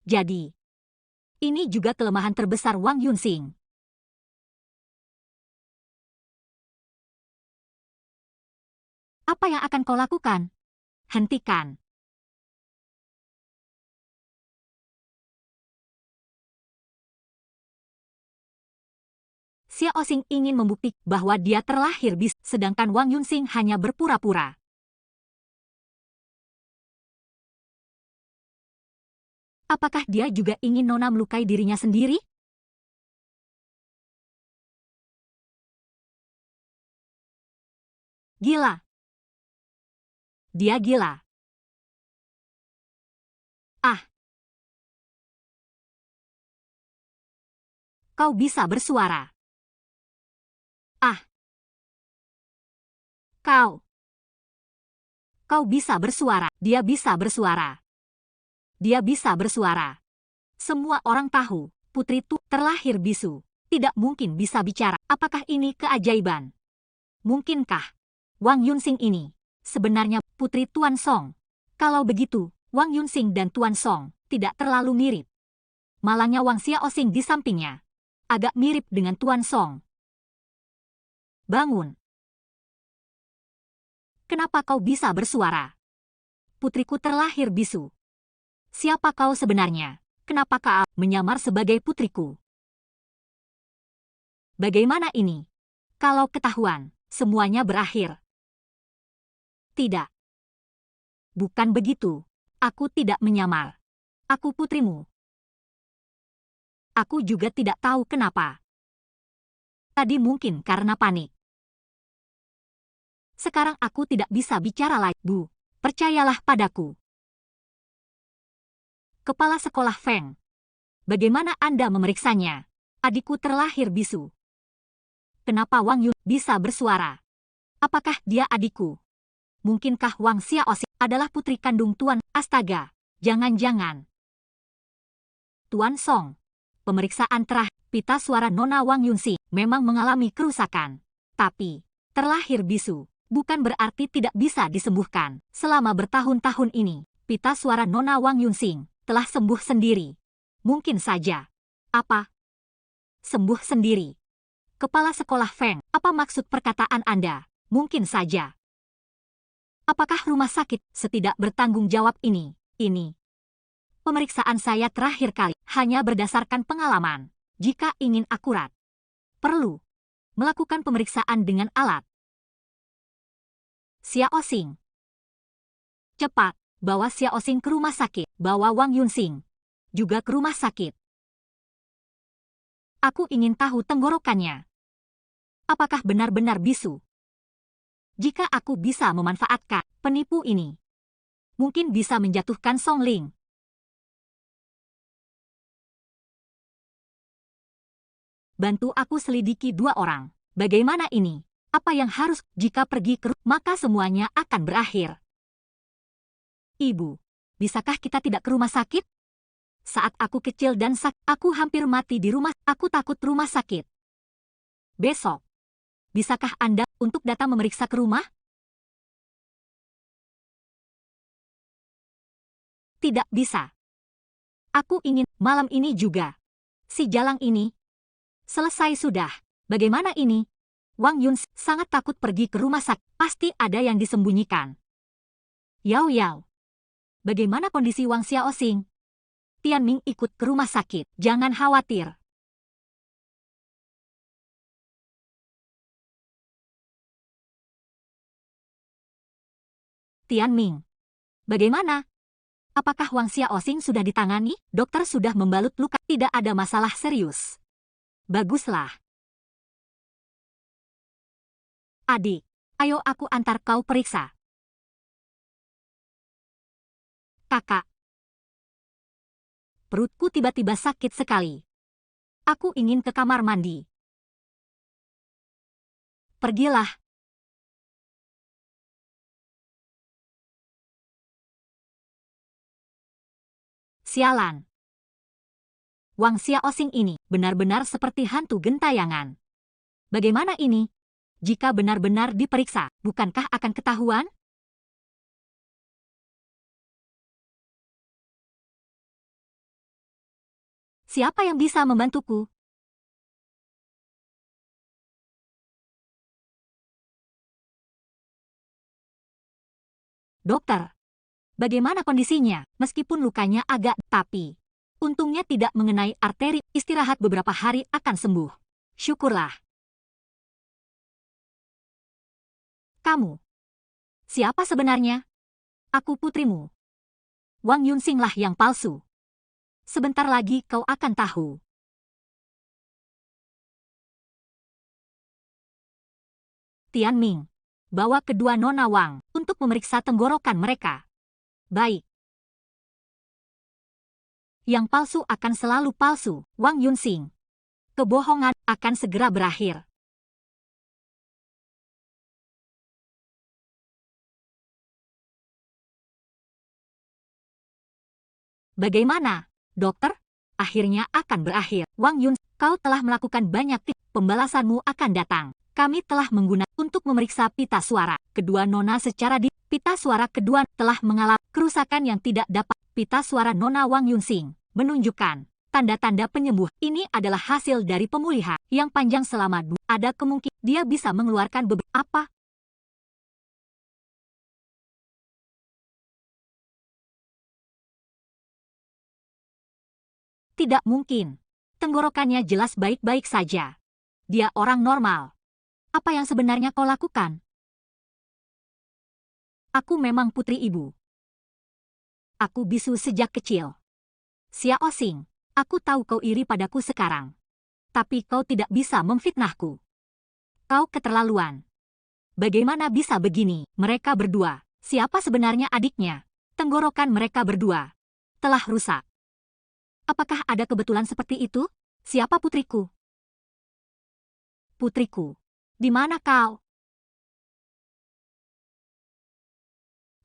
Jadi, ini juga kelemahan terbesar Wang Yunxing. Apa yang akan kau lakukan? Hentikan. Xiaosing ingin membuktikan bahwa dia terlahir bisu, sedangkan Wang Yunxing hanya berpura-pura. Apakah dia juga ingin Nona melukai dirinya sendiri? Gila. Dia gila. Ah. Kau bisa bersuara. Ah. Kau bisa bersuara. Dia bisa bersuara. Dia bisa bersuara. Semua orang tahu, putri Tu terlahir bisu. Tidak mungkin bisa bicara. Apakah ini keajaiban? Mungkinkah Wang Yunxing ini sebenarnya putri Tuan Song? Kalau begitu, Wang Yunxing dan Tuan Song tidak terlalu mirip. Malangnya Wang Xiaosing di sampingnya agak mirip dengan Tuan Song. Bangun. Kenapa kau bisa bersuara? Putriku terlahir bisu. Siapa kau sebenarnya? Kenapa kau menyamar sebagai putriku? Bagaimana ini? Kalau ketahuan, semuanya berakhir. Tidak. Bukan begitu. Aku tidak menyamar. Aku putrimu. Aku juga tidak tahu kenapa. Tadi mungkin karena panik. Sekarang aku tidak bisa bicara lagi, Bu. Percayalah padaku. Kepala Sekolah Feng. Bagaimana Anda memeriksanya? Adikku terlahir bisu. Kenapa Wang Yun bisa bersuara? Apakah dia adikku? Mungkinkah Wang Xiaoxing adalah putri kandung Tuan? Astaga, jangan-jangan. Tuan Song. Pemeriksaan terakhir, pita suara Nona Wang Yunxing memang mengalami kerusakan. Tapi, terlahir bisu, bukan berarti tidak bisa disembuhkan. Selama bertahun-tahun ini, pita suara Nona Wang Yunxing telah sembuh sendiri. Mungkin saja. Apa? Sembuh sendiri. Kepala Sekolah Feng, apa maksud perkataan Anda? Mungkin saja. Apakah rumah sakit setidak bertanggung jawab ini? Pemeriksaan saya terakhir kali hanya berdasarkan pengalaman. Jika ingin akurat, perlu melakukan pemeriksaan dengan alat. Xiaoxing. Cepat, bawa Xiaoxing ke rumah sakit. Bawa Wang Yunxing juga ke rumah sakit. Aku ingin tahu tenggorokannya. Apakah benar-benar bisu? Jika aku bisa memanfaatkan penipu ini, mungkin bisa menjatuhkan Song Ling. Bantu aku selidiki 2 orang. Bagaimana ini? Apa yang harus jika pergi ke maka semuanya akan berakhir. Ibu, bisakah kita tidak ke rumah sakit? Saat aku kecil dan aku hampir mati di rumah. Aku takut rumah sakit. Besok, bisakah Anda untuk datang memeriksa ke rumah? Tidak bisa. Aku ingin malam ini juga. Si jalang ini. Selesai sudah. Bagaimana ini? Wang Yun sangat takut pergi ke rumah sakit. Pasti ada yang disembunyikan. Yao Yao. Bagaimana kondisi Wang Xiaoxing? Tianming ikut ke rumah sakit. Jangan khawatir. Tianming. Bagaimana? Apakah Wang Xiaoxing sudah ditangani? Dokter sudah membalut luka. Tidak ada masalah serius. Baguslah. Adik, ayo aku antar kau periksa. Kakak. Perutku tiba-tiba sakit sekali. Aku ingin ke kamar mandi. Pergilah. Sialan. Wang Xiaoxing ini benar-benar seperti hantu gentayangan. Bagaimana ini? Jika benar-benar diperiksa, bukankah akan ketahuan? Siapa yang bisa membantuku? Dokter, bagaimana kondisinya? Meskipun lukanya agak, tapi untungnya tidak mengenai arteri. Istirahat beberapa hari akan sembuh. Syukurlah. Kamu. Siapa sebenarnya? Aku putrimu. Wang Yunxing lah yang palsu. Sebentar lagi kau akan tahu. Tianming, bawa kedua Nona Wang untuk memeriksa tenggorokan mereka. Baik. Yang palsu akan selalu palsu, Wang Yunxing. Kebohongan akan segera berakhir. Bagaimana, dokter? Akhirnya akan berakhir. Wang Yun, kau telah melakukan banyak pembalasanmu akan datang. Kami telah menggunakan untuk memeriksa pita suara. Kedua nona secara pita suara kedua telah mengalami kerusakan yang tidak dapat. Pita suara Nona Wang Yunxing menunjukkan tanda-tanda penyembuh. Ini adalah hasil dari pemulihan yang panjang selama 2. Ada kemungkinan dia bisa mengeluarkan beberapa Tidak mungkin. Tenggorokannya jelas baik-baik saja. Dia orang normal. Apa yang sebenarnya kau lakukan? Aku memang putri ibu. Aku bisu sejak kecil. Xiao Xing, aku tahu kau iri padaku sekarang. Tapi kau tidak bisa memfitnahku. Kau keterlaluan. Bagaimana bisa begini? Mereka berdua, siapa sebenarnya adiknya? Tenggorokan mereka berdua telah rusak. Apakah ada kebetulan seperti itu? Siapa putriku? Putriku, di mana kau?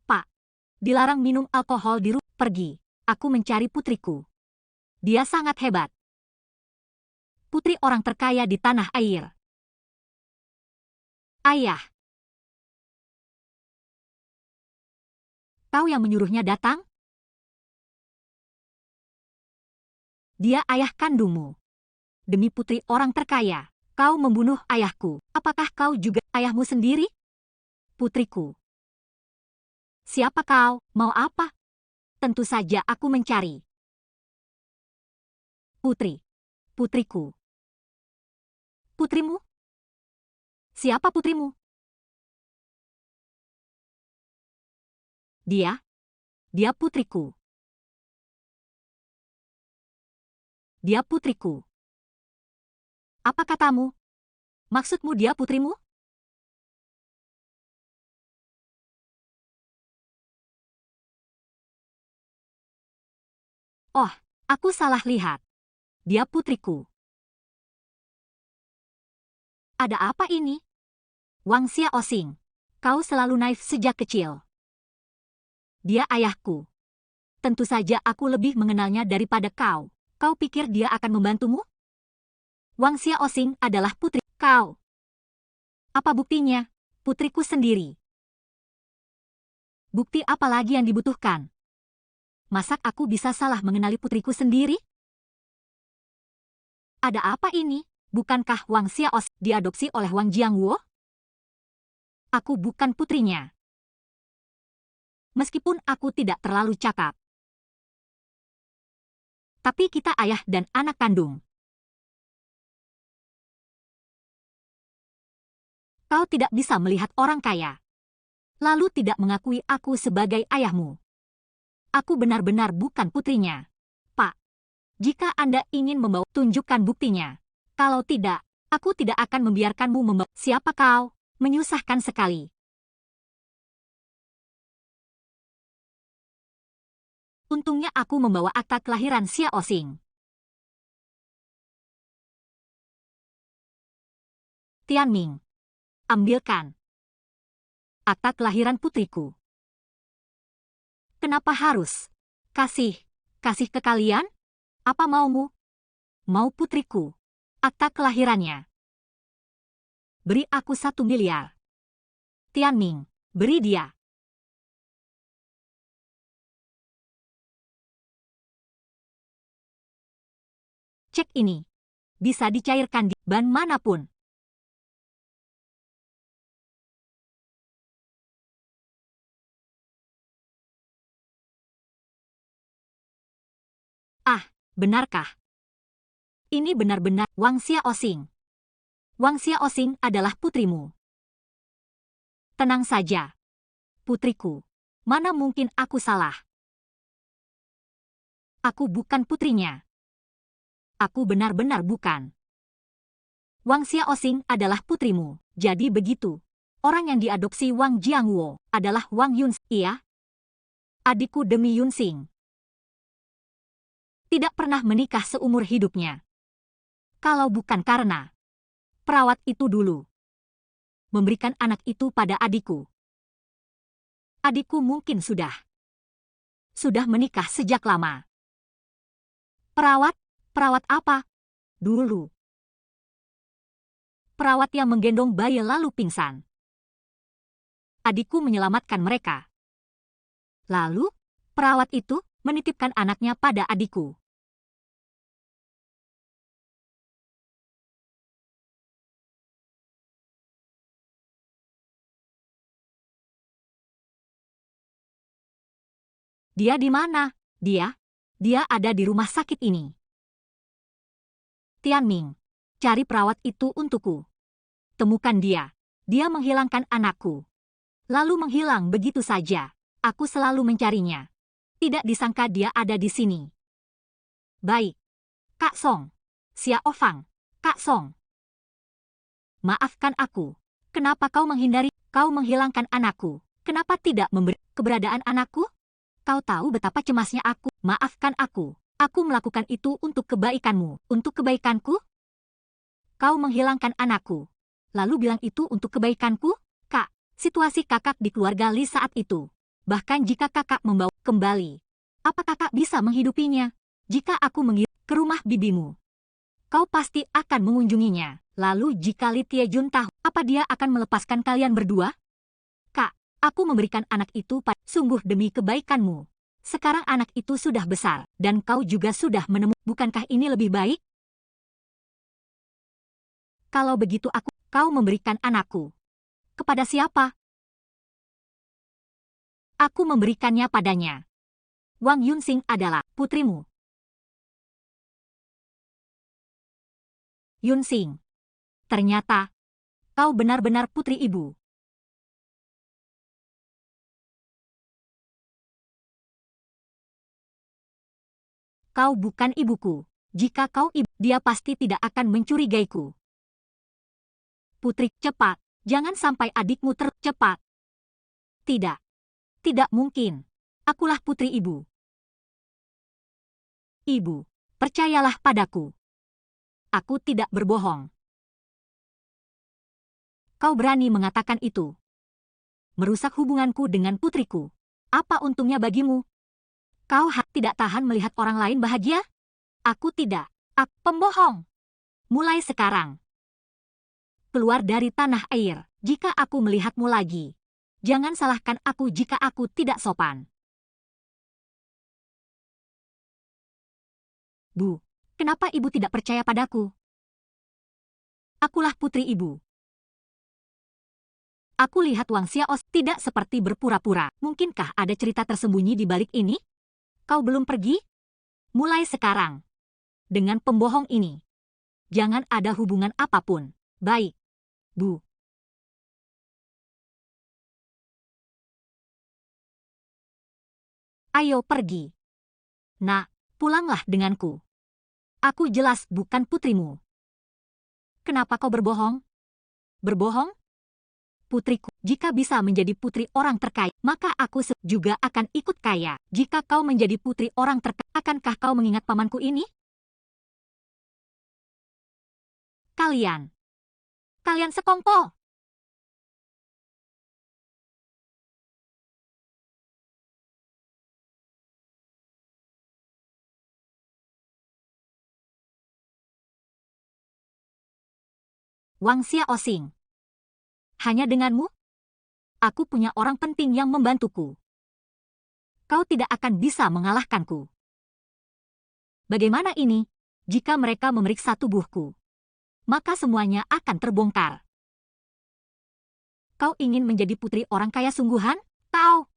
Pak, dilarang minum alkohol di rumah. Pergi, aku mencari putriku. Dia sangat hebat. Putri orang terkaya di tanah air. Ayah. Kau yang menyuruhnya datang? Dia ayah kandungmu. Demi putri orang terkaya, kau membunuh ayahku. Apakah kau juga ayahmu sendiri? Putriku. Siapa kau? Mau apa? Tentu saja aku mencari. Putri. Putriku. Putrimu? Siapa putrimu? Dia putriku. Dia putriku. Apa katamu? Maksudmu dia putrimu? Oh, aku salah lihat. Dia putriku. Ada apa ini? Wang Xiaoxing, kau selalu naif sejak kecil. Dia ayahku. Tentu saja aku lebih mengenalnya daripada kau. Kau pikir dia akan membantumu? Wang Xiaoxing adalah putri kau. Apa buktinya? Putriku sendiri. Bukti apa lagi yang dibutuhkan? Masak aku bisa salah mengenali putriku sendiri? Ada apa ini? Bukankah Wang Xiaoxing diadopsi oleh Wang Jiangwo? Aku bukan putrinya. Meskipun aku tidak terlalu cakap. Tapi kita ayah dan anak kandung. Kau tidak bisa melihat orang kaya, lalu tidak mengakui aku sebagai ayahmu. Aku benar-benar bukan putrinya. Pak, jika Anda ingin membawa, tunjukkan buktinya. Kalau tidak, aku tidak akan membiarkanmu membawa. Siapa kau? Menyusahkan sekali. Untungnya aku membawa akta kelahiran Xiaoxing. Tianming, ambilkan akta kelahiran putriku. Kenapa harus kasih ke kalian? Apa maumu? Mau putriku, akta kelahirannya. Beri aku 1 miliar. Tianming, beri dia. Cek ini. Bisa dicairkan di bank manapun. Ah, benarkah? Ini benar-benar Wang Xiaoxing. Wang Xiaoxing adalah putrimu. Tenang saja. Putriku, mana mungkin aku salah? Aku bukan putrinya. Aku benar-benar bukan. Wang Xiaoxing adalah putrimu. Jadi begitu. Orang yang diadopsi Wang Jiangwo adalah Wang Yunxing. Iya? Adikku demi Yunxing. Tidak pernah menikah seumur hidupnya. Kalau bukan karena perawat itu dulu memberikan anak itu pada adikku. Adikku mungkin sudah menikah sejak lama. Perawat? Perawat apa? Dulu. Perawat yang menggendong bayi lalu pingsan. Adikku menyelamatkan mereka. Lalu, perawat itu menitipkan anaknya pada adikku. Dia di mana? Dia ada di rumah sakit ini. Tianming, cari perawat itu untukku. Temukan dia. Dia menghilangkan anakku. Lalu menghilang begitu saja. Aku selalu mencarinya. Tidak disangka dia ada di sini. Baik. Kak Song. Xiao Fang. Kak Song. Maafkan aku. Kenapa kau menghindari? Kau menghilangkan anakku. Kenapa tidak memberi keberadaan anakku? Kau tahu betapa cemasnya aku. Maafkan aku. Aku melakukan itu untuk kebaikanmu. Untuk kebaikanku? Kau menghilangkan anakku. Lalu bilang itu untuk kebaikanku? Kak, situasi kakak di keluarga Li saat itu. Bahkan jika kakak membawa kembali, apa kakak bisa menghidupinya? Jika aku ke rumah bibimu, kau pasti akan mengunjunginya. Lalu jika Li Tiejun tahu, apa dia akan melepaskan kalian berdua? Kak, aku memberikan anak itu sungguh demi kebaikanmu. Sekarang anak itu sudah besar, dan kau juga sudah menemukan. Bukankah ini lebih baik? Kalau begitu kau memberikan anakku. Kepada siapa? Aku memberikannya padanya. Wang Yunsing adalah putrimu. Yunsing, ternyata kau benar-benar putri ibu. Kau bukan ibuku. Jika kau ibu, dia pasti tidak akan mencurigaiku. Putri, cepat. Jangan sampai adikmu cepat. Tidak. Tidak mungkin. Akulah putri ibu. Ibu, percayalah padaku. Aku tidak berbohong. Kau berani mengatakan itu. Merusak hubunganku dengan putriku. Apa untungnya bagimu? Kau tidak tahan melihat orang lain bahagia? Aku tidak. Aku pembohong. Mulai sekarang. Keluar dari tanah air, jika aku melihatmu lagi. Jangan salahkan aku jika aku tidak sopan. Bu, kenapa ibu tidak percaya padaku? Akulah putri ibu. Aku lihat Wang Xiao tidak seperti berpura-pura. Mungkinkah ada cerita tersembunyi di balik ini? Kau belum pergi? Mulai sekarang. Dengan pembohong ini. Jangan ada hubungan apapun. Baik. Bu. Ayo pergi. Nak, pulanglah denganku. Aku jelas bukan putrimu. Kenapa kau berbohong? Berbohong? Putriku, jika bisa menjadi putri orang terkaya, maka aku juga akan ikut kaya. Jika kau menjadi putri orang terkaya, akankah kau mengingat pamanku ini? Kalian sekongkol. Wang Xiaoxing. Hanya denganmu? Aku punya orang penting yang membantuku. Kau tidak akan bisa mengalahkanku. Bagaimana ini? Jika mereka memeriksa tubuhku, maka semuanya akan terbongkar. Kau ingin menjadi putri orang kaya sungguhan? Kau.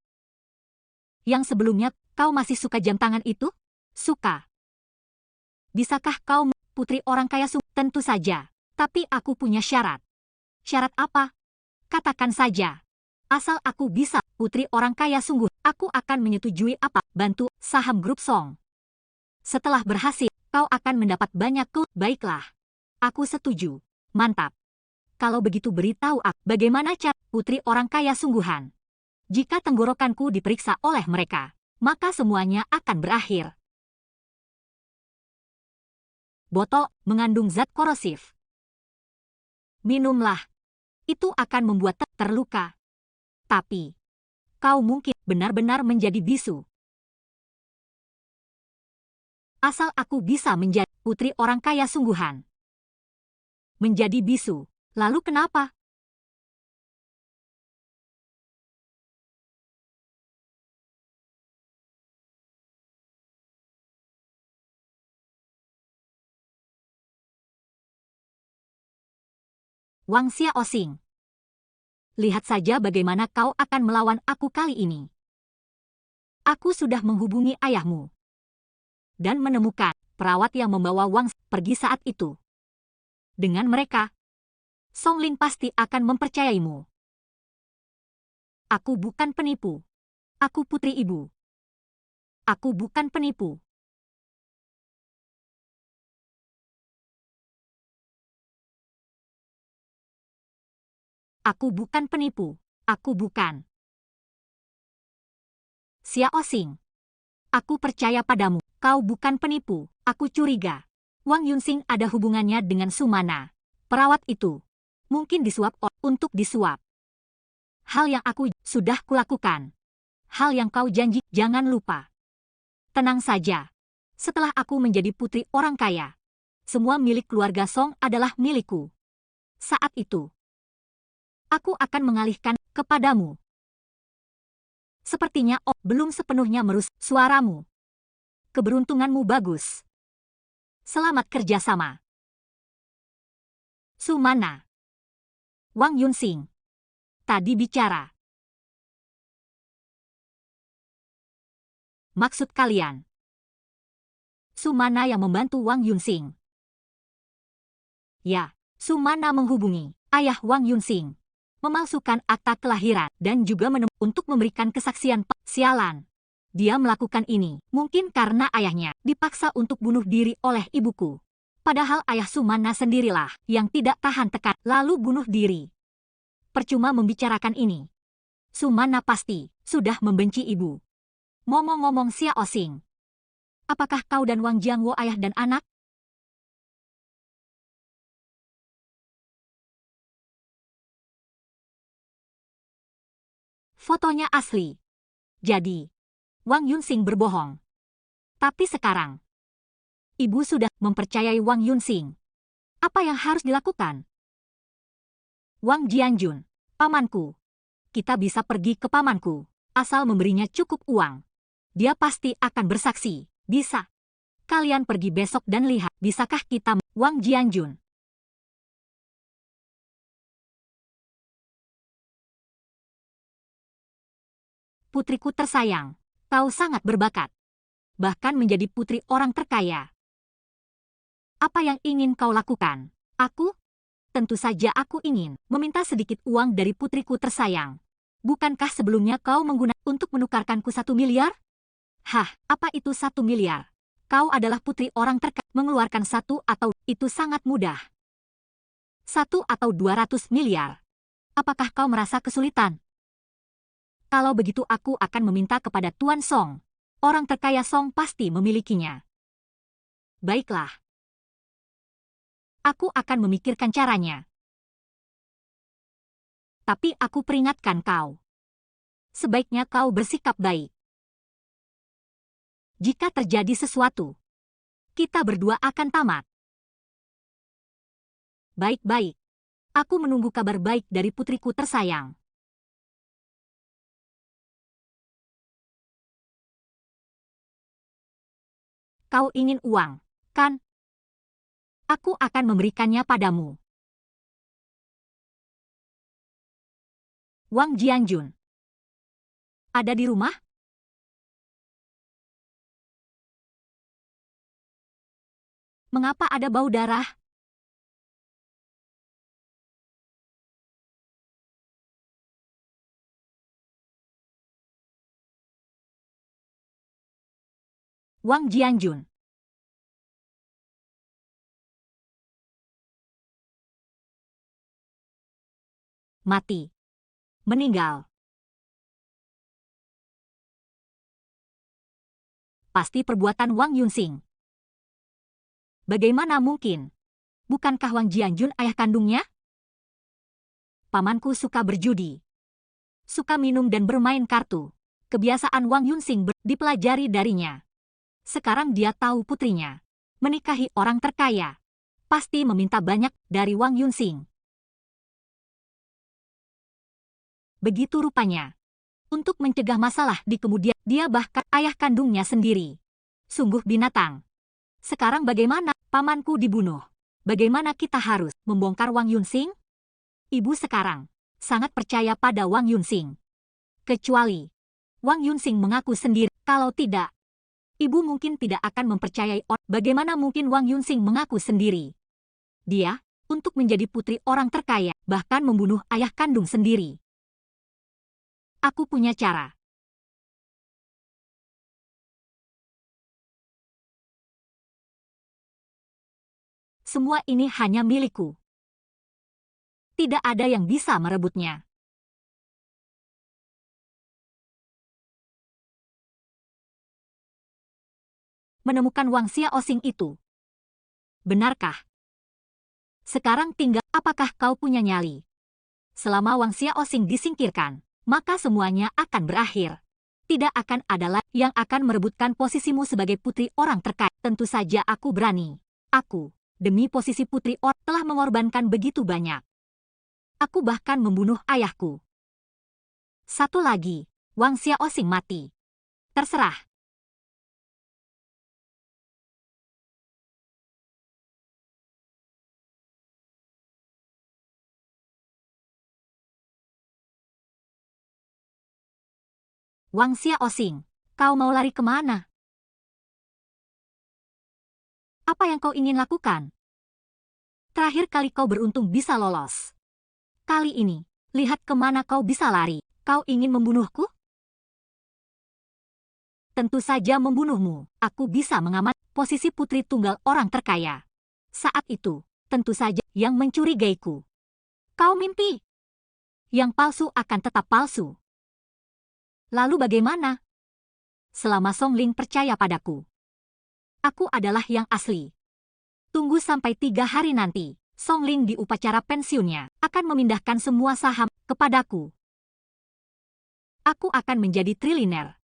Yang sebelumnya, kau masih suka jam tangan itu? Suka. Bisakah kau putri orang kaya sungguh? Tentu saja. Tapi aku punya syarat. Syarat apa? Katakan saja. Asal aku bisa putri orang kaya sungguh, aku akan menyetujui apa? Bantu saham grup Song. Setelah berhasil, kau akan mendapat banyak Baiklah. Aku setuju. Mantap. Kalau begitu beritahu aku, bagaimana cara putri orang kaya sungguhan? Jika tenggorokanku diperiksa oleh mereka, maka semuanya akan berakhir. Botol mengandung zat korosif. Minumlah. Itu akan membuat terluka. Tapi, kau mungkin benar-benar menjadi bisu. Asal aku bisa menjadi putri orang kaya sungguhan. Menjadi bisu. Lalu kenapa? Wang Xiaoxing. Lihat saja bagaimana kau akan melawan aku kali ini. Aku sudah menghubungi ayahmu. Dan menemukan perawat yang membawa Wang pergi saat itu. Dengan mereka, Song Ling pasti akan mempercayaimu. Aku bukan penipu. Aku putri ibu. Aku bukan penipu. Aku bukan penipu. Aku bukan. Xiao Xing. Aku percaya padamu. Kau bukan penipu. Aku curiga. Wang Yunsing ada hubungannya dengan Sumana. Perawat itu. Mungkin disuap untuk disuap. Hal yang aku sudah kulakukan. Hal yang kau janji, jangan lupa. Tenang saja. Setelah aku menjadi putri orang kaya, semua milik keluarga Song adalah milikku. Saat itu, aku akan mengalihkan kepadamu. Sepertinya belum sepenuhnya merus suaramu. Keberuntunganmu bagus. Selamat kerjasama. Sumana. Wang Yunsing. Tadi bicara. Maksud kalian? Sumana yang membantu Wang Yunsing. Ya, Sumana menghubungi ayah Wang Yunsing, memalsukan akta kelahiran, dan juga untuk memberikan kesaksian. Sialan. Dia melakukan ini, mungkin karena ayahnya dipaksa untuk bunuh diri oleh ibuku. Padahal ayah Sumana sendirilah yang tidak tahan tekan, lalu bunuh diri. Percuma membicarakan ini. Sumana pasti sudah membenci ibu. Ngomong-ngomong Xiao Xing, apakah kau dan Wang Jiangwo ayah dan anak? Fotonya asli. Jadi, Wang Yunsing berbohong. Tapi sekarang, ibu sudah mempercayai Wang Yunsing. Apa yang harus dilakukan? Wang Jianjun, pamanku. Kita bisa pergi ke pamanku, asal memberinya cukup uang. Dia pasti akan bersaksi. Bisa. Kalian pergi besok dan lihat, bisakah kita? Wang Jianjun. Putriku tersayang, kau sangat berbakat. Bahkan menjadi putri orang terkaya. Apa yang ingin kau lakukan? Aku? Tentu saja aku ingin meminta sedikit uang dari putriku tersayang. Bukankah sebelumnya kau menggunakan untuk menukarkanku 1 miliar? Hah, apa itu 1 miliar? Kau adalah putri orang terkaya. Mengeluarkan 1 atau itu sangat mudah. 1 atau 200 miliar. Apakah kau merasa kesulitan? Kalau begitu aku akan meminta kepada Tuan Song. Orang terkaya Song pasti memilikinya. Baiklah. Aku akan memikirkan caranya. Tapi aku peringatkan kau. Sebaiknya kau bersikap baik. Jika terjadi sesuatu, kita berdua akan tamat. Baik-baik. Aku menunggu kabar baik dari putriku tersayang. Kau ingin uang, kan? Aku akan memberikannya padamu. Wang Jianjun. Ada di rumah? Mengapa ada bau darah? Wang Jianjun. Mati. Meninggal. Pasti perbuatan Wang Yunsing. Bagaimana mungkin? Bukankah Wang Jianjun ayah kandungnya? Pamanku suka berjudi. Suka minum dan bermain kartu. Kebiasaan Wang Yunsing dipelajari darinya. Sekarang dia tahu putrinya menikahi orang terkaya. Pasti meminta banyak dari Wang Yunsing. Begitu rupanya. Untuk mencegah masalah di kemudian, dia bahkan ayah kandungnya sendiri. Sungguh binatang. Sekarang bagaimana? Pamanku dibunuh. Bagaimana kita harus membongkar Wang Yunsing? Ibu sekarang sangat percaya pada Wang Yunsing. Kecuali Wang Yunsing mengaku sendiri. Kalau tidak, Ibu mungkin tidak akan mempercayai orang. Bagaimana mungkin Wang Yunsing mengaku sendiri? Dia, untuk menjadi putri orang terkaya, bahkan membunuh ayah kandung sendiri. Aku punya cara. Semua ini hanya milikku. Tidak ada yang bisa merebutnya. Menemukan Wang Xiaosing itu. Benarkah? Sekarang tinggal, apakah kau punya nyali? Selama Wang Xiaosing disingkirkan, maka semuanya akan berakhir. Tidak akan ada lagi yang akan merebutkan posisimu sebagai putri orang terkaya. Tentu saja aku berani. Aku, demi posisi putri orang, telah mengorbankan begitu banyak. Aku bahkan membunuh ayahku. Satu lagi, Wang Xiaosing mati. Terserah. Wang Xiaosing, kau mau lari kemana? Apa yang kau ingin lakukan? Terakhir kali kau beruntung bisa lolos. Kali ini, lihat kemana kau bisa lari. Kau ingin membunuhku? Tentu saja membunuhmu. Aku bisa mengamati posisi putri tunggal orang terkaya. Saat itu, tentu saja yang mencurigaiku. Kau mimpi. Yang palsu akan tetap palsu. Lalu bagaimana? Selama Song Ling percaya padaku, aku adalah yang asli. Tunggu sampai 3 hari nanti, Song Ling di upacara pensiunnya akan memindahkan semua saham kepadaku. Aku akan menjadi trilioner.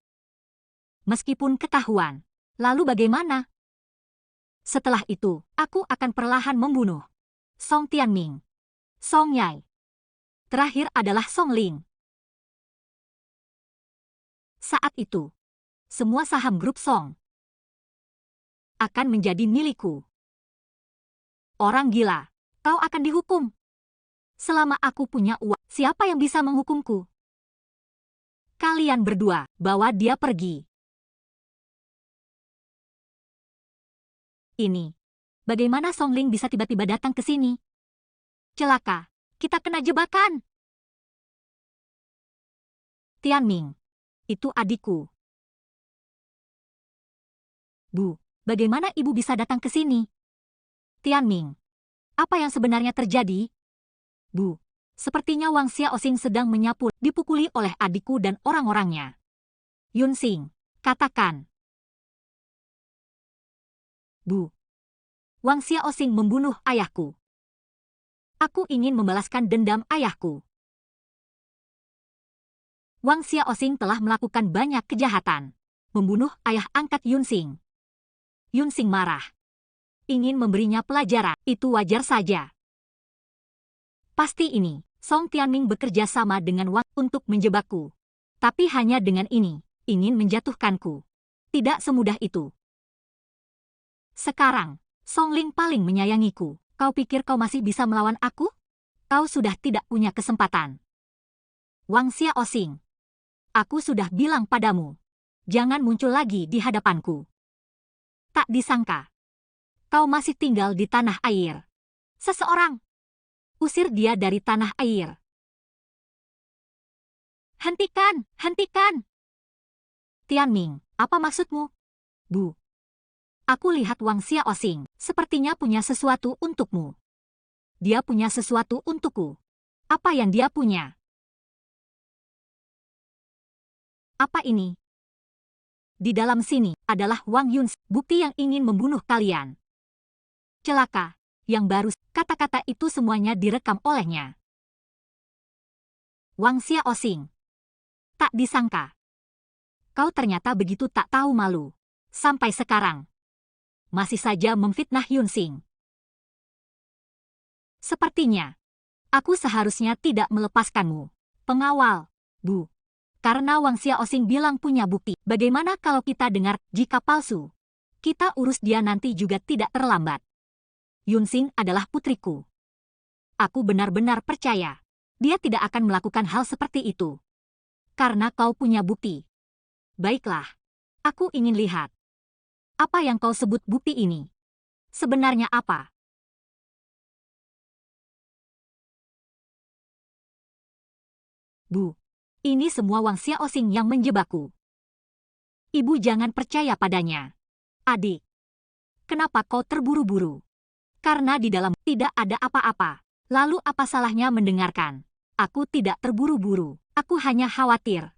Meskipun ketahuan, lalu bagaimana? Setelah itu, aku akan perlahan membunuh Song Tianming, Song Yai. Terakhir adalah Song Ling. Saat itu, semua saham grup Song akan menjadi milikku. Orang gila, kau akan dihukum. Selama aku punya uang, siapa yang bisa menghukumku? Kalian berdua, bawa dia pergi. Ini, bagaimana Song Ling bisa tiba-tiba datang ke sini? Celaka, kita kena jebakan. Tianming, itu adikku. Bu, bagaimana ibu bisa datang ke sini? Tianming, apa yang sebenarnya terjadi? Bu, sepertinya Wang Xiaosing sedang menyapu, dipukuli oleh adikku dan orang-orangnya. Yunsing, katakan. Bu, Wang Xiaosing membunuh ayahku. Aku ingin membalaskan dendam ayahku. Wang Xiaosing telah melakukan banyak kejahatan. Membunuh ayah angkat Yunsing. Yunsing marah. Ingin memberinya pelajaran, itu wajar saja. Pasti ini, Song Tianming bekerja sama dengan Wang untuk menjebakku. Tapi hanya dengan ini, ingin menjatuhkanku. Tidak semudah itu. Sekarang, Song Ling paling menyayangiku. Kau pikir kau masih bisa melawan aku? Kau sudah tidak punya kesempatan. Wang Xiaosing, aku sudah bilang padamu, jangan muncul lagi di hadapanku. Tak disangka, kau masih tinggal di tanah air. Seseorang, usir dia dari tanah air. Hentikan, hentikan! Tianming, apa maksudmu? Bu, aku lihat Wang Xiaosing, sepertinya punya sesuatu untukmu. Dia punya sesuatu untukku. Apa yang dia punya? Apa ini? Di dalam sini adalah Wang Yun, bukti yang ingin membunuh kalian. Celaka, yang baru, kata-kata itu semuanya direkam olehnya. Wang Xiaosing, tak disangka. Kau ternyata begitu tak tahu malu. Sampai sekarang, masih saja memfitnah Yunsing. Sepertinya, aku seharusnya tidak melepaskanmu. Pengawal, Bu. Karena Wang Xiaosing bilang punya bukti. Bagaimana kalau kita dengar, jika palsu? Kita urus dia nanti juga tidak terlambat. Yunsing adalah putriku. Aku benar-benar percaya. Dia tidak akan melakukan hal seperti itu. Karena kau punya bukti. Baiklah. Aku ingin lihat. Apa yang kau sebut bukti ini? Sebenarnya apa? Bu, ini semua Wang Xiaoxing yang menjebakku. Ibu jangan percaya padanya. Adik, kenapa kau terburu-buru? Karena di dalam tidak ada apa-apa. Lalu apa salahnya mendengarkan? Aku tidak terburu-buru. Aku hanya khawatir.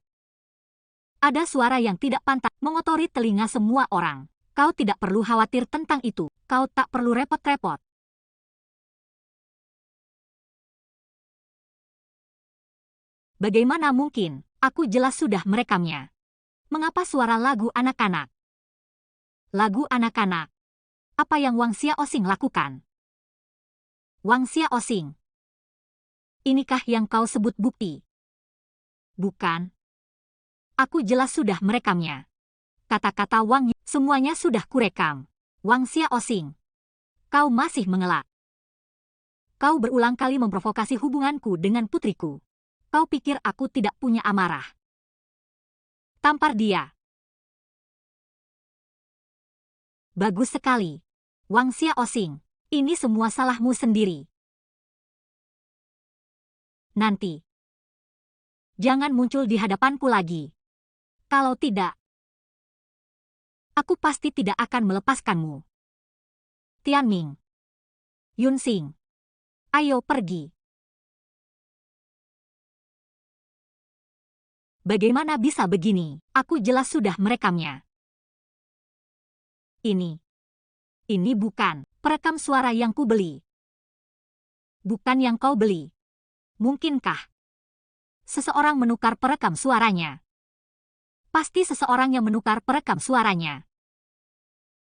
Ada suara yang tidak pantas mengotori telinga semua orang. Kau tidak perlu khawatir tentang itu. Kau tak perlu repot-repot. Bagaimana mungkin? Aku jelas sudah merekamnya. Mengapa suara lagu anak-anak? Lagu anak-anak. Apa yang Wang Xiaoxing lakukan? Wang Xiaoxing. Inikah yang kau sebut bukti? Bukan. Aku jelas sudah merekamnya. Kata-kata Wang, semuanya sudah kurekam. Wang Xiaoxing. Kau masih mengelak. Kau berulang kali memprovokasi hubunganku dengan putriku. Kau pikir aku tidak punya amarah? Tampar dia. Bagus sekali. Wang Xiaoxing, ini semua salahmu sendiri. Nanti. Jangan muncul di hadapanku lagi. Kalau tidak, aku pasti tidak akan melepaskanmu. Tianming. Yunxing. Ayo pergi. Bagaimana bisa begini? Aku jelas sudah merekamnya. Ini bukan perekam suara yang kubeli. Bukan yang kau beli. Mungkinkah seseorang menukar perekam suaranya? Pasti seseorang yang menukar perekam suaranya.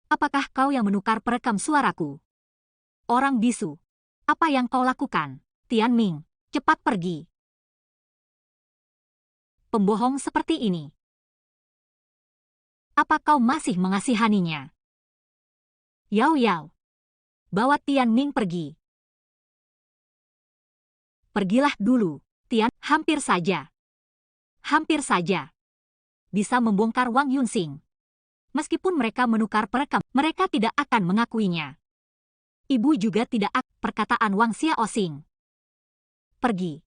Apakah kau yang menukar perekam suaraku? Orang bisu. Apa yang kau lakukan? Tianming, cepat pergi. Pembohong seperti ini. Apa kau masih mengasihaninya? Yao Yao. Bawa Tianming pergi. Pergilah dulu, Tian. Hampir saja. Hampir saja. Bisa membongkar Wang Yunxing. Meskipun mereka menukar perekam, mereka tidak akan mengakuinya. Ibu juga tidak akan perkataan Wang Xiaoxing. Pergi.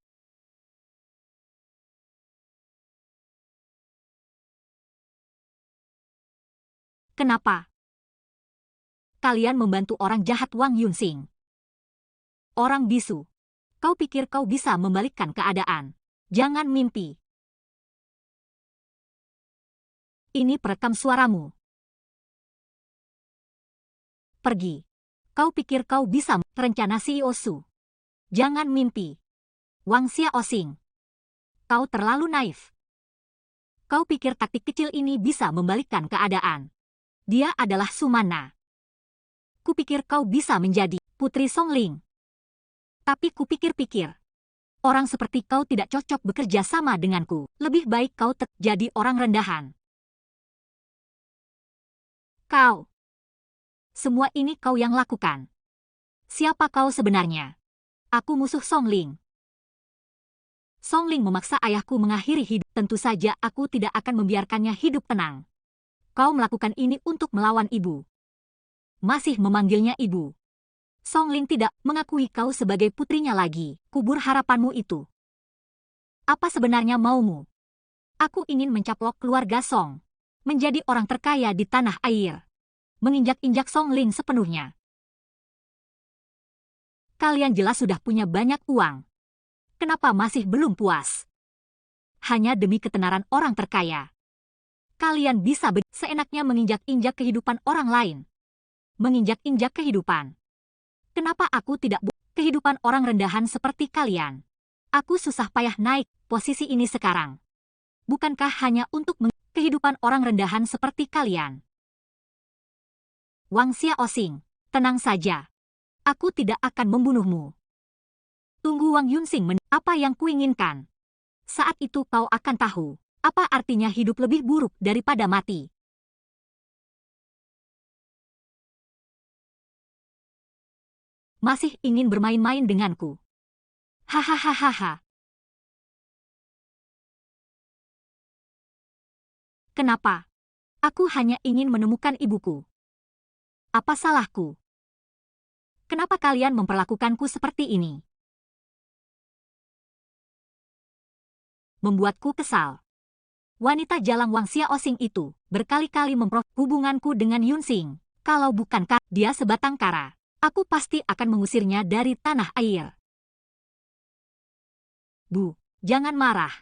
Kenapa? Kalian membantu orang jahat Wang Yunxing. Orang bisu. Kau pikir kau bisa membalikkan keadaan? Jangan mimpi. Ini perekam suaramu. Pergi. Kau pikir kau bisa rencana CEO Su? Jangan mimpi. Wang Xiaoxing. Kau terlalu naif. Kau pikir taktik kecil ini bisa membalikkan keadaan? Dia adalah Sumana. Kupikir kau bisa menjadi putri Songling. Tapi kupikir-pikir, orang seperti kau tidak cocok bekerja sama denganku. Lebih baik kau jadi orang rendahan. Kau. Semua ini kau yang lakukan. Siapa kau sebenarnya? Aku musuh Songling. Songling memaksa ayahku mengakhiri hidup. Tentu saja aku tidak akan membiarkannya hidup tenang. Kau melakukan ini untuk melawan ibu. Masih memanggilnya ibu. Songling tidak mengakui kau sebagai putrinya lagi. Kubur harapanmu itu. Apa sebenarnya maumu? Aku ingin mencaplok keluarga Song. Menjadi orang terkaya di tanah air. Menginjak-injak Songling sepenuhnya. Kalian jelas sudah punya banyak uang. Kenapa masih belum puas? Hanya demi ketenaran orang terkaya. Kalian bisa seenaknya menginjak-injak kehidupan orang lain. Menginjak-injak kehidupan. Kenapa aku tidak kehidupan orang rendahan seperti kalian? Aku susah payah naik posisi ini sekarang. Bukankah hanya untuk kehidupan orang rendahan seperti kalian? Wang Xiaoxing, tenang saja. Aku tidak akan membunuhmu. Tunggu Wang Yunxing apa yang kuinginkan. Saat itu kau akan tahu, apa artinya hidup lebih buruk daripada mati. Masih ingin bermain-main denganku? Hahaha. Kenapa? Aku hanya ingin menemukan ibuku. Apa salahku? Kenapa kalian memperlakukanku seperti ini? Membuatku kesal. Wanita jalang Wang Xiaoxing itu berkali-kali hubunganku dengan Yunxing. Kalau bukankah dia sebatang kara, aku pasti akan mengusirnya dari tanah air. Bu, jangan marah.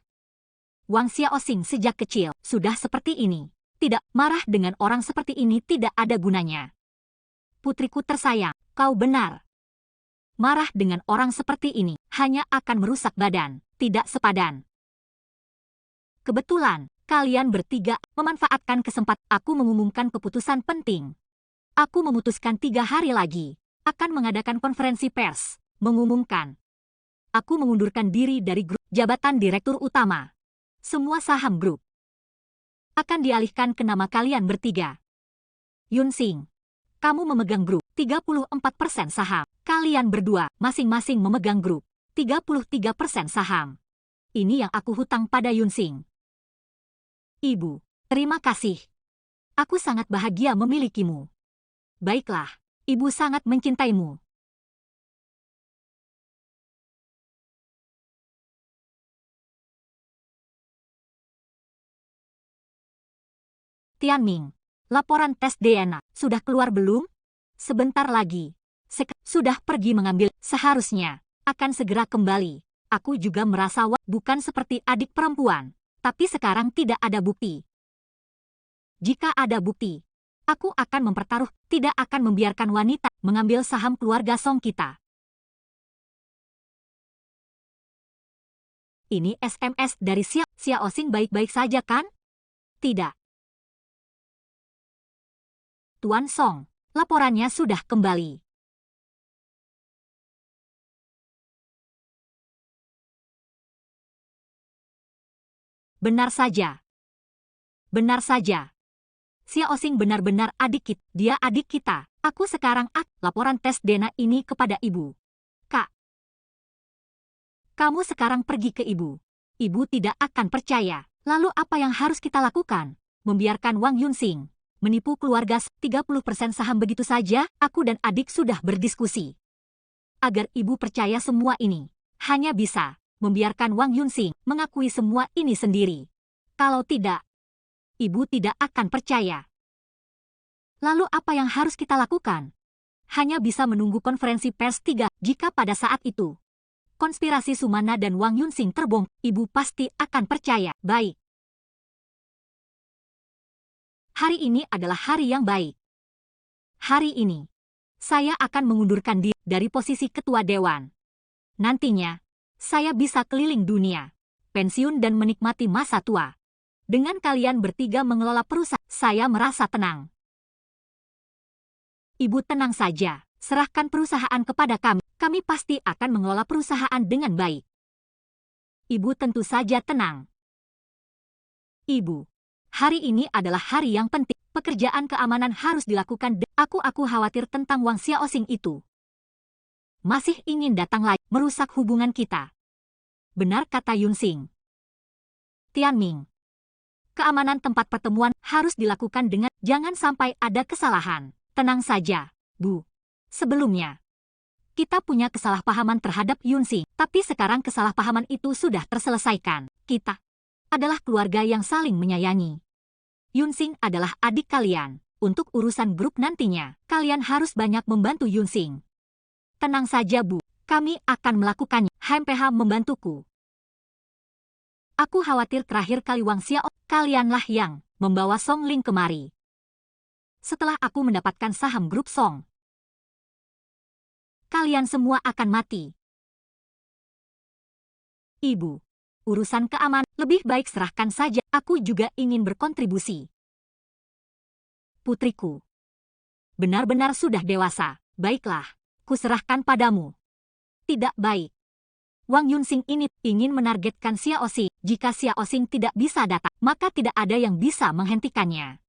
Wang Xiaoxing sejak kecil sudah seperti ini. Tidak, marah dengan orang seperti ini tidak ada gunanya. Putriku tersayang, kau benar. Marah dengan orang seperti ini hanya akan merusak badan, tidak sepadan. Kebetulan, kalian bertiga memanfaatkan kesempatan aku mengumumkan keputusan penting. Aku memutuskan 3 hari lagi akan mengadakan konferensi pers, mengumumkan. Aku mengundurkan diri dari grup jabatan direktur utama. Semua saham grup akan dialihkan ke nama kalian bertiga. Yunxing, kamu memegang grup 34% saham. Kalian berdua masing-masing memegang grup 33% saham. Ini yang aku hutang pada Yunxing. Ibu, terima kasih. Aku sangat bahagia memilikimu. Baiklah, ibu sangat mencintaimu. Tianming, laporan tes DNA sudah keluar belum? Sebentar lagi. Sudah pergi mengambil, seharusnya akan segera kembali. Aku juga merasa bukan seperti adik perempuan. Tapi sekarang tidak ada bukti. Jika ada bukti, aku akan tidak akan membiarkan wanita mengambil saham keluarga Song kita. Ini SMS dari Xiaoxing baik-baik saja kan? Tidak. Tuan Song, laporannya sudah kembali. Benar saja. Benar saja. Xiaoxing benar-benar adik kita. Dia adik kita. Aku sekarang laporan tes DNA ini kepada ibu. Kak. Kamu sekarang pergi ke ibu. Ibu tidak akan percaya. Lalu apa yang harus kita lakukan? Membiarkan Wang Yunxing menipu keluarga 30% saham begitu saja? Aku dan adik sudah berdiskusi. Agar ibu percaya semua ini, hanya bisa membiarkan Wang Yunxing mengakui semua ini sendiri. Kalau tidak, ibu tidak akan percaya. Lalu apa yang harus kita lakukan? Hanya bisa menunggu konferensi pers 3. Jika pada saat itu konspirasi Sumana dan Wang Yunxing terbongkar, ibu pasti akan percaya. Baik. Hari ini adalah hari yang baik. Hari ini, saya akan mengundurkan diri dari posisi ketua dewan. Nantinya, saya bisa keliling dunia, pensiun dan menikmati masa tua. Dengan kalian bertiga mengelola perusahaan, saya merasa tenang. Ibu tenang saja, serahkan perusahaan kepada kami. Kami pasti akan mengelola perusahaan dengan baik. Ibu tentu saja tenang. Ibu, hari ini adalah hari yang penting. Pekerjaan keamanan harus dilakukan. Aku khawatir tentang Wang Xiaoxing itu. Masih ingin datang lagi, merusak hubungan kita. Benar kata Yunxing. Tianming, keamanan tempat pertemuan harus dilakukan dengan jangan sampai ada kesalahan. Tenang saja, Bu. Sebelumnya, kita punya kesalahpahaman terhadap Yunxing, tapi sekarang kesalahpahaman itu sudah terselesaikan. Kita adalah keluarga yang saling menyayangi. Yunxing adalah adik kalian. Untuk urusan grup nantinya, kalian harus banyak membantu Yunxing. Tenang saja, Bu. Kami akan melakukannya. HMPH membantuku. Aku khawatir terakhir kali Wang Xiao, kalianlah yang membawa Song Ling kemari. Setelah aku mendapatkan saham grup Song, kalian semua akan mati. Ibu, urusan keamanan lebih baik serahkan saja. Aku juga ingin berkontribusi. Putriku, benar-benar sudah dewasa. Baiklah, kuserahkan padamu. Tidak baik. Wang Yunxing ini ingin menargetkan Xiaoxing. Jika Xiaoxing tidak bisa datang, maka tidak ada yang bisa menghentikannya.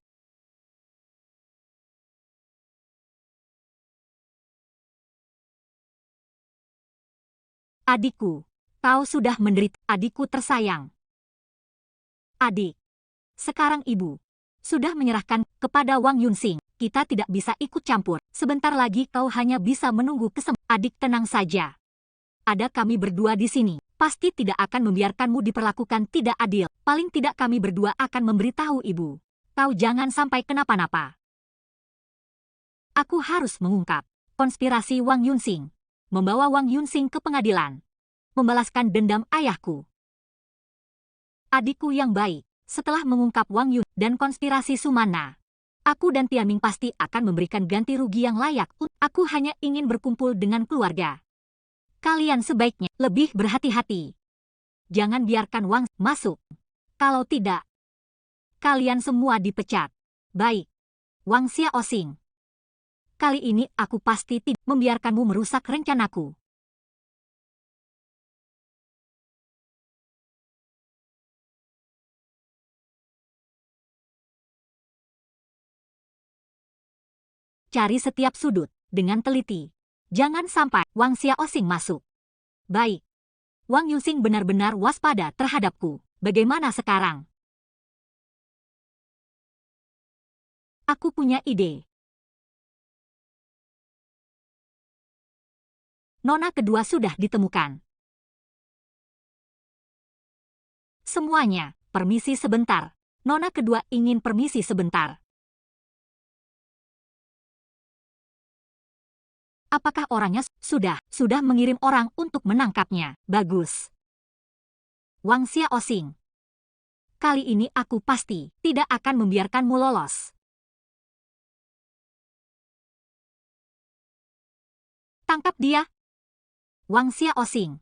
Adikku, kau sudah menderita. Adikku tersayang. Adik, sekarang ibu sudah menyerahkan kepada Wang Yunxing. Kita tidak bisa ikut campur. Sebentar lagi kau hanya bisa menunggu Adik, tenang saja. Ada kami berdua di sini. Pasti tidak akan membiarkanmu diperlakukan tidak adil. Paling tidak kami berdua akan memberitahu ibu. Kau jangan sampai kenapa-napa. Aku harus mengungkap konspirasi Wang Yunsing. Membawa Wang Yunsing ke pengadilan. Membalaskan dendam ayahku. Adikku yang baik. Setelah mengungkap Wang Yun dan konspirasi Sumana, aku dan Tianming pasti akan memberikan ganti rugi yang layak. Aku hanya ingin berkumpul dengan keluarga. Kalian sebaiknya lebih berhati-hati. Jangan biarkan Wang masuk. Kalau tidak, kalian semua dipecat. Baik, Wang Xiaosing. Kali ini aku pasti tidak membiarkanmu merusak rencanaku. Cari setiap sudut dengan teliti. Jangan sampai Wang Xiaosing masuk. Baik. Wang Yunsing benar-benar waspada terhadapku. Bagaimana sekarang? Aku punya ide. Nona kedua sudah ditemukan. Semuanya, permisi sebentar. Nona kedua ingin permisi sebentar. Apakah orangnya sudah mengirim orang untuk menangkapnya? Bagus. Wang Xiaosing. Kali ini aku pasti tidak akan membiarkanmu lolos. Tangkap dia. Wang Xiaosing.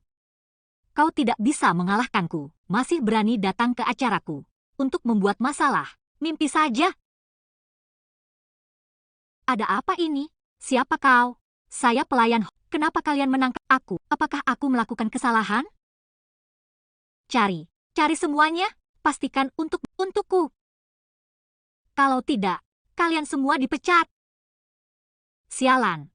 Kau tidak bisa mengalahkanku. Masih berani datang ke acaraku untuk membuat masalah. Mimpi saja. Ada apa ini? Siapa kau? Saya pelayan. Kenapa kalian menangkap aku? Apakah aku melakukan kesalahan? Cari semuanya. Pastikan untukku. Kalau tidak, kalian semua dipecat. Sialan.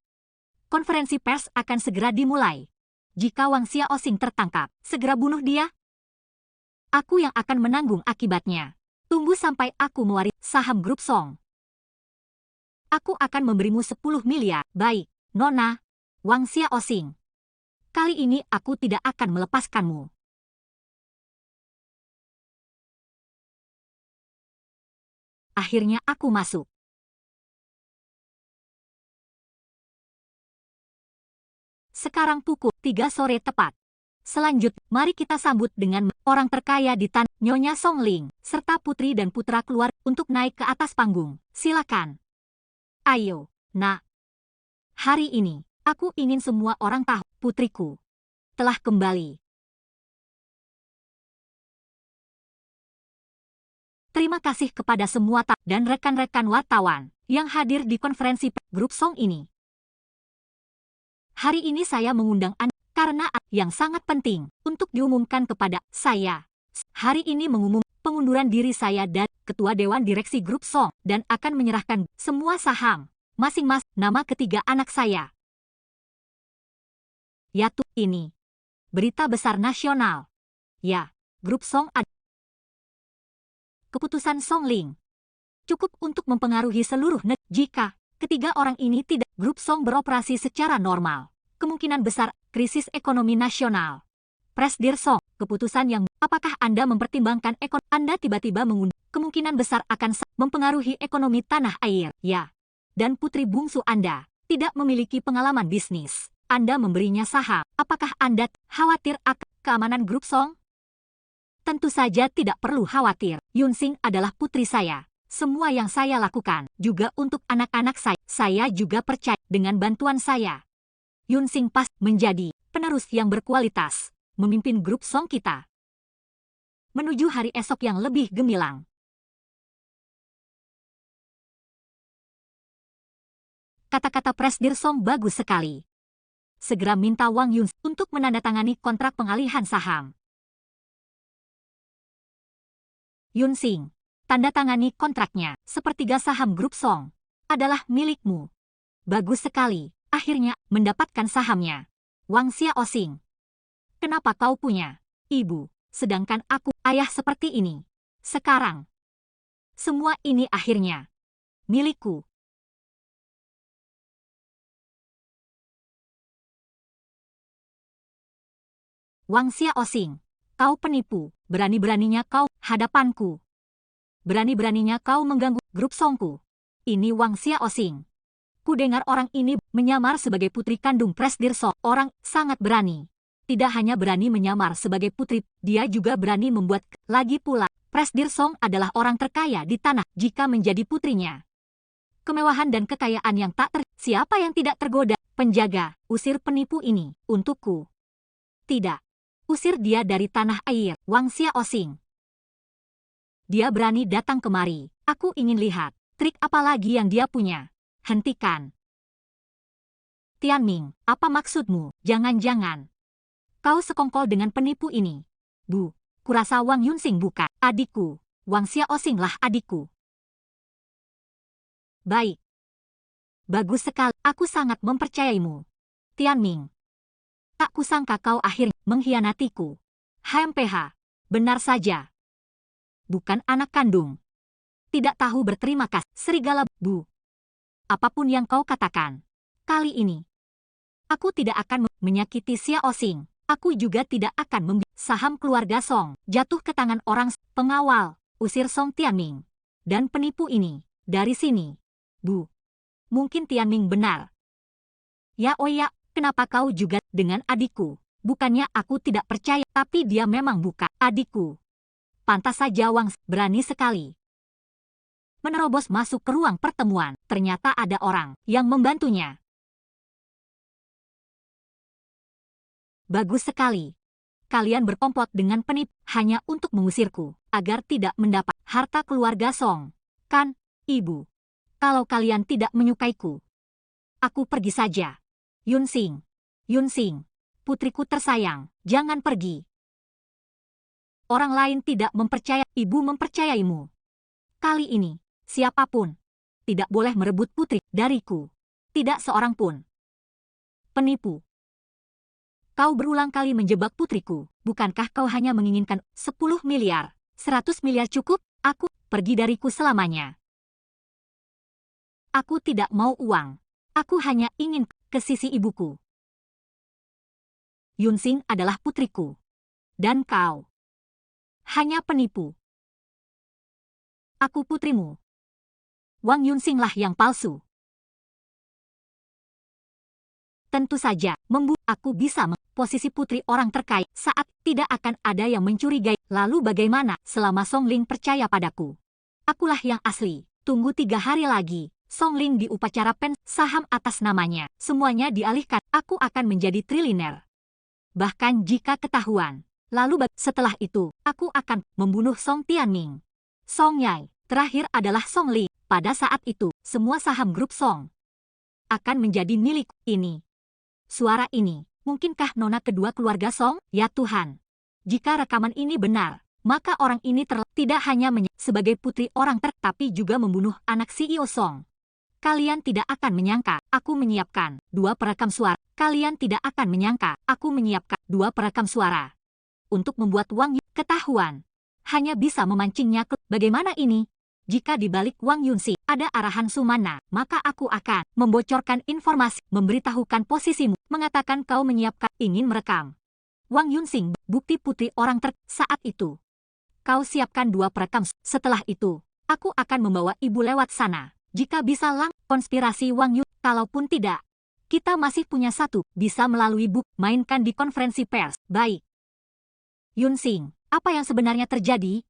Konferensi pers akan segera dimulai. Jika Wang Xiaosing tertangkap, segera bunuh dia. Aku yang akan menanggung akibatnya. Tunggu sampai aku mewaris saham grup Song. Aku akan memberimu 10 miliar. Baik. Nona, Wang Xiaosing. Kali ini aku tidak akan melepaskanmu. Akhirnya aku masuk. Sekarang pukul 3 sore tepat. Selanjutnya, mari kita sambut dengan orang terkaya di tanah Nyonya Songling, serta putri dan putra keluar untuk naik ke atas panggung. Silakan. Ayo, nak. Hari ini, aku ingin semua orang tahu, putriku telah kembali. Terima kasih kepada semua dan rekan-rekan wartawan yang hadir di konferensi grup Song ini. Hari ini saya mengundang Anda karena yang sangat penting untuk diumumkan kepada saya. Hari ini mengumum pengunduran diri saya dan Ketua Dewan Direksi Grup Song dan akan menyerahkan semua saham masing-masing nama ketiga anak saya. Yaitu ini. Berita besar nasional. Ya, Grup Song ada. Keputusan Songling cukup untuk mempengaruhi seluruh negara. Jika ketiga orang ini tidak, Grup Song beroperasi secara normal. Kemungkinan besar krisis ekonomi nasional. Presdir Song, keputusan yang apakah Anda mempertimbangkan Anda tiba-tiba kemungkinan besar akan mempengaruhi ekonomi tanah air. Ya. Dan putri bungsu Anda tidak memiliki pengalaman bisnis. Anda memberinya saham. Apakah Anda khawatir akan keamanan Grup Song? Tentu saja tidak perlu khawatir. Yunsing adalah putri saya. Semua yang saya lakukan juga untuk anak-anak saya. Saya juga percaya dengan bantuan saya. Yunsing pas menjadi penerus yang berkualitas, memimpin Grup Song kita menuju hari esok yang lebih gemilang. Kata-kata Presdir Song bagus sekali. Segera minta Wang Yun untuk menandatangani kontrak pengalihan saham. Yunsing, tanda tangani kontraknya. Sepertiga saham Grup Song adalah milikmu. Bagus sekali. Akhirnya mendapatkan sahamnya. Wang Xiaosing. Kenapa kau punya ibu, sedangkan aku ayah seperti ini? Sekarang, semua ini akhirnya milikku. Wang Xiaosing, kau penipu, berani-beraninya kau hadapanku. Berani-beraninya kau mengganggu grup Songku. Ini Wang Xiaosing. Ku dengar orang ini menyamar sebagai putri kandung Presdir Song. Orang sangat berani. Tidak hanya berani menyamar sebagai putri, dia juga berani membuat. Lagi pula, Presdir Song adalah orang terkaya di tanah jika menjadi putrinya. Kemewahan dan kekayaan yang tak siapa yang tidak tergoda? Penjaga, usir penipu ini, untukku. Tidak. Usir dia dari tanah air, Wang Xiaosing. Dia berani datang kemari. Aku ingin lihat, trik apa lagi yang dia punya. Hentikan. Tianming, apa maksudmu? Jangan-jangan kau sekongkol dengan penipu ini. Bu, kurasa Wang Yunsing bukan adikku. Wang Xiaosing lah adikku. Baik. Bagus sekali, aku sangat mempercayaimu. Tianming. Tak kusangka kau akhirnya mengkhianatiku. HMPH. Benar saja. Bukan anak kandung. Tidak tahu berterima kasih. Serigala, Bu. Apapun yang kau katakan. Kali ini. Aku tidak akan menyakiti Xiaosing. Aku juga tidak akan membiarkan saham keluarga Song jatuh ke tangan orang pengawal. Usir Song Tianming. Dan penipu ini. Dari sini. Bu. Mungkin Tianming benar. Ya oh ya, kenapa kau juga dengan adikku? Bukannya aku tidak percaya, tapi dia memang bukan adikku. Pantas saja Wang berani sekali. Menerobos masuk ke ruang pertemuan, ternyata ada orang yang membantunya. Bagus sekali. Kalian berkomplot dengan penipu hanya untuk mengusirku, agar tidak mendapat harta keluarga Song. Kan, Ibu? Kalau kalian tidak menyukaiku, aku pergi saja. Yunsing. Yunsing. Putriku tersayang, jangan pergi. Orang lain tidak mempercaya, ibu mempercayaimu. Kali ini, siapapun tidak boleh merebut putri dariku. Tidak seorang pun. Penipu. Kau berulang kali menjebak putriku. Bukankah kau hanya menginginkan 10 miliar? 100 miliar cukup? Aku pergi dariku selamanya. Aku tidak mau uang. Aku hanya ingin ke sisi ibuku. Yunsing adalah putriku. Dan kau hanya penipu. Aku putrimu. Wang Yunsing lah yang palsu. Tentu saja, aku bisa posisi putri orang terkaya saat tidak akan ada yang mencurigai. Lalu bagaimana selama Song Ling percaya padaku? Akulah yang asli. Tunggu 3 hari lagi. Song Ling diupacara saham atas namanya. Semuanya dialihkan. Aku akan menjadi triliuner. Bahkan jika ketahuan. Lalu setelah itu, aku akan membunuh Song Tianming. Song Yai, terakhir adalah Song Ling. Pada saat itu, semua saham grup Song akan menjadi milik ini. Suara ini, mungkinkah nona kedua keluarga Song? Ya Tuhan. Jika rekaman ini benar, maka orang ini tidak hanya sebagai putri orang tapi juga membunuh anak CEO Song. Kalian tidak akan menyangka, aku menyiapkan 2 perekam suara. Kalian tidak akan menyangka, aku menyiapkan 2 perekam suara. Untuk membuat Wang Yunsing ketahuan. Hanya bisa memancingnya ke... Bagaimana ini? Jika di balik Wang Yunsing ada arahan Sumana, maka aku akan membocorkan informasi, memberitahukan posisimu, mengatakan kau menyiapkan, ingin merekam Wang Yunsing, bukti putri orang saat itu. Kau siapkan 2 perekam. Setelah itu, aku akan membawa ibu lewat sana. Jika bisa konspirasi Wang Yu, kalaupun tidak, kita masih punya satu, bisa melalui mainkan di konferensi pers. Baik. Yunsing, apa yang sebenarnya terjadi?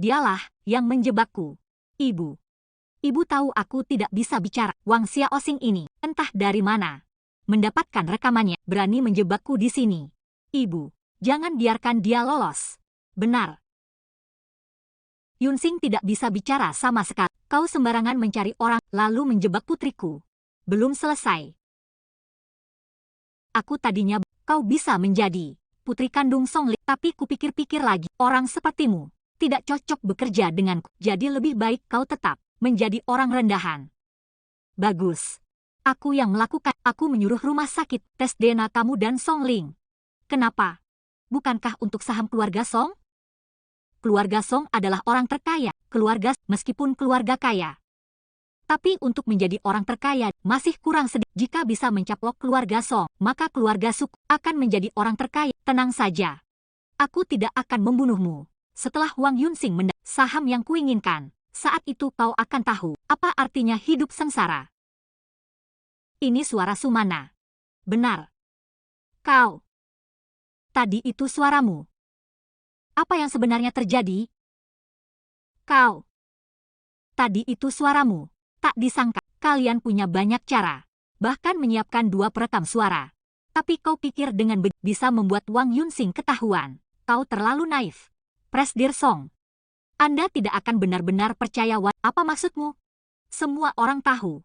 Dialah yang menjebakku. Ibu. Ibu tahu aku tidak bisa bicara. Wang Xiaosing ini, entah dari mana mendapatkan rekamannya, berani menjebakku di sini. Ibu, jangan biarkan dia lolos. Benar. Yunsing tidak bisa bicara sama sekali. Kau sembarangan mencari orang, lalu menjebak putriku. Belum selesai. Aku tadinya kau bisa menjadi putri kandung Song Ling, tapi kupikir-pikir lagi, orang sepertimu tidak cocok bekerja denganku. Jadi lebih baik kau tetap menjadi orang rendahan. Bagus. Aku yang melakukan, aku menyuruh rumah sakit tes DNA kamu dan Song Ling. Kenapa? Bukankah untuk saham keluarga Song? Keluarga Song adalah orang terkaya, meskipun keluarga kaya. Tapi untuk menjadi orang terkaya, masih kurang sedikit. Jika bisa mencaplok keluarga Song, maka keluarga Suku akan menjadi orang terkaya. Tenang saja. Aku tidak akan membunuhmu. Setelah Wang Yunsing mendapat saham yang kuinginkan, saat itu kau akan tahu apa artinya hidup sengsara. Ini suara Sumana. Benar. Kau. Tadi itu suaramu. Apa yang sebenarnya terjadi? Kau. Tadi itu suaramu. Tak disangka, kalian punya banyak cara. Bahkan menyiapkan 2 perekam suara. Tapi kau pikir dengan bisa membuat Wang Yunsing ketahuan. Kau terlalu naif. Presdir Song. Anda tidak akan benar-benar percaya apa maksudmu? Semua orang tahu.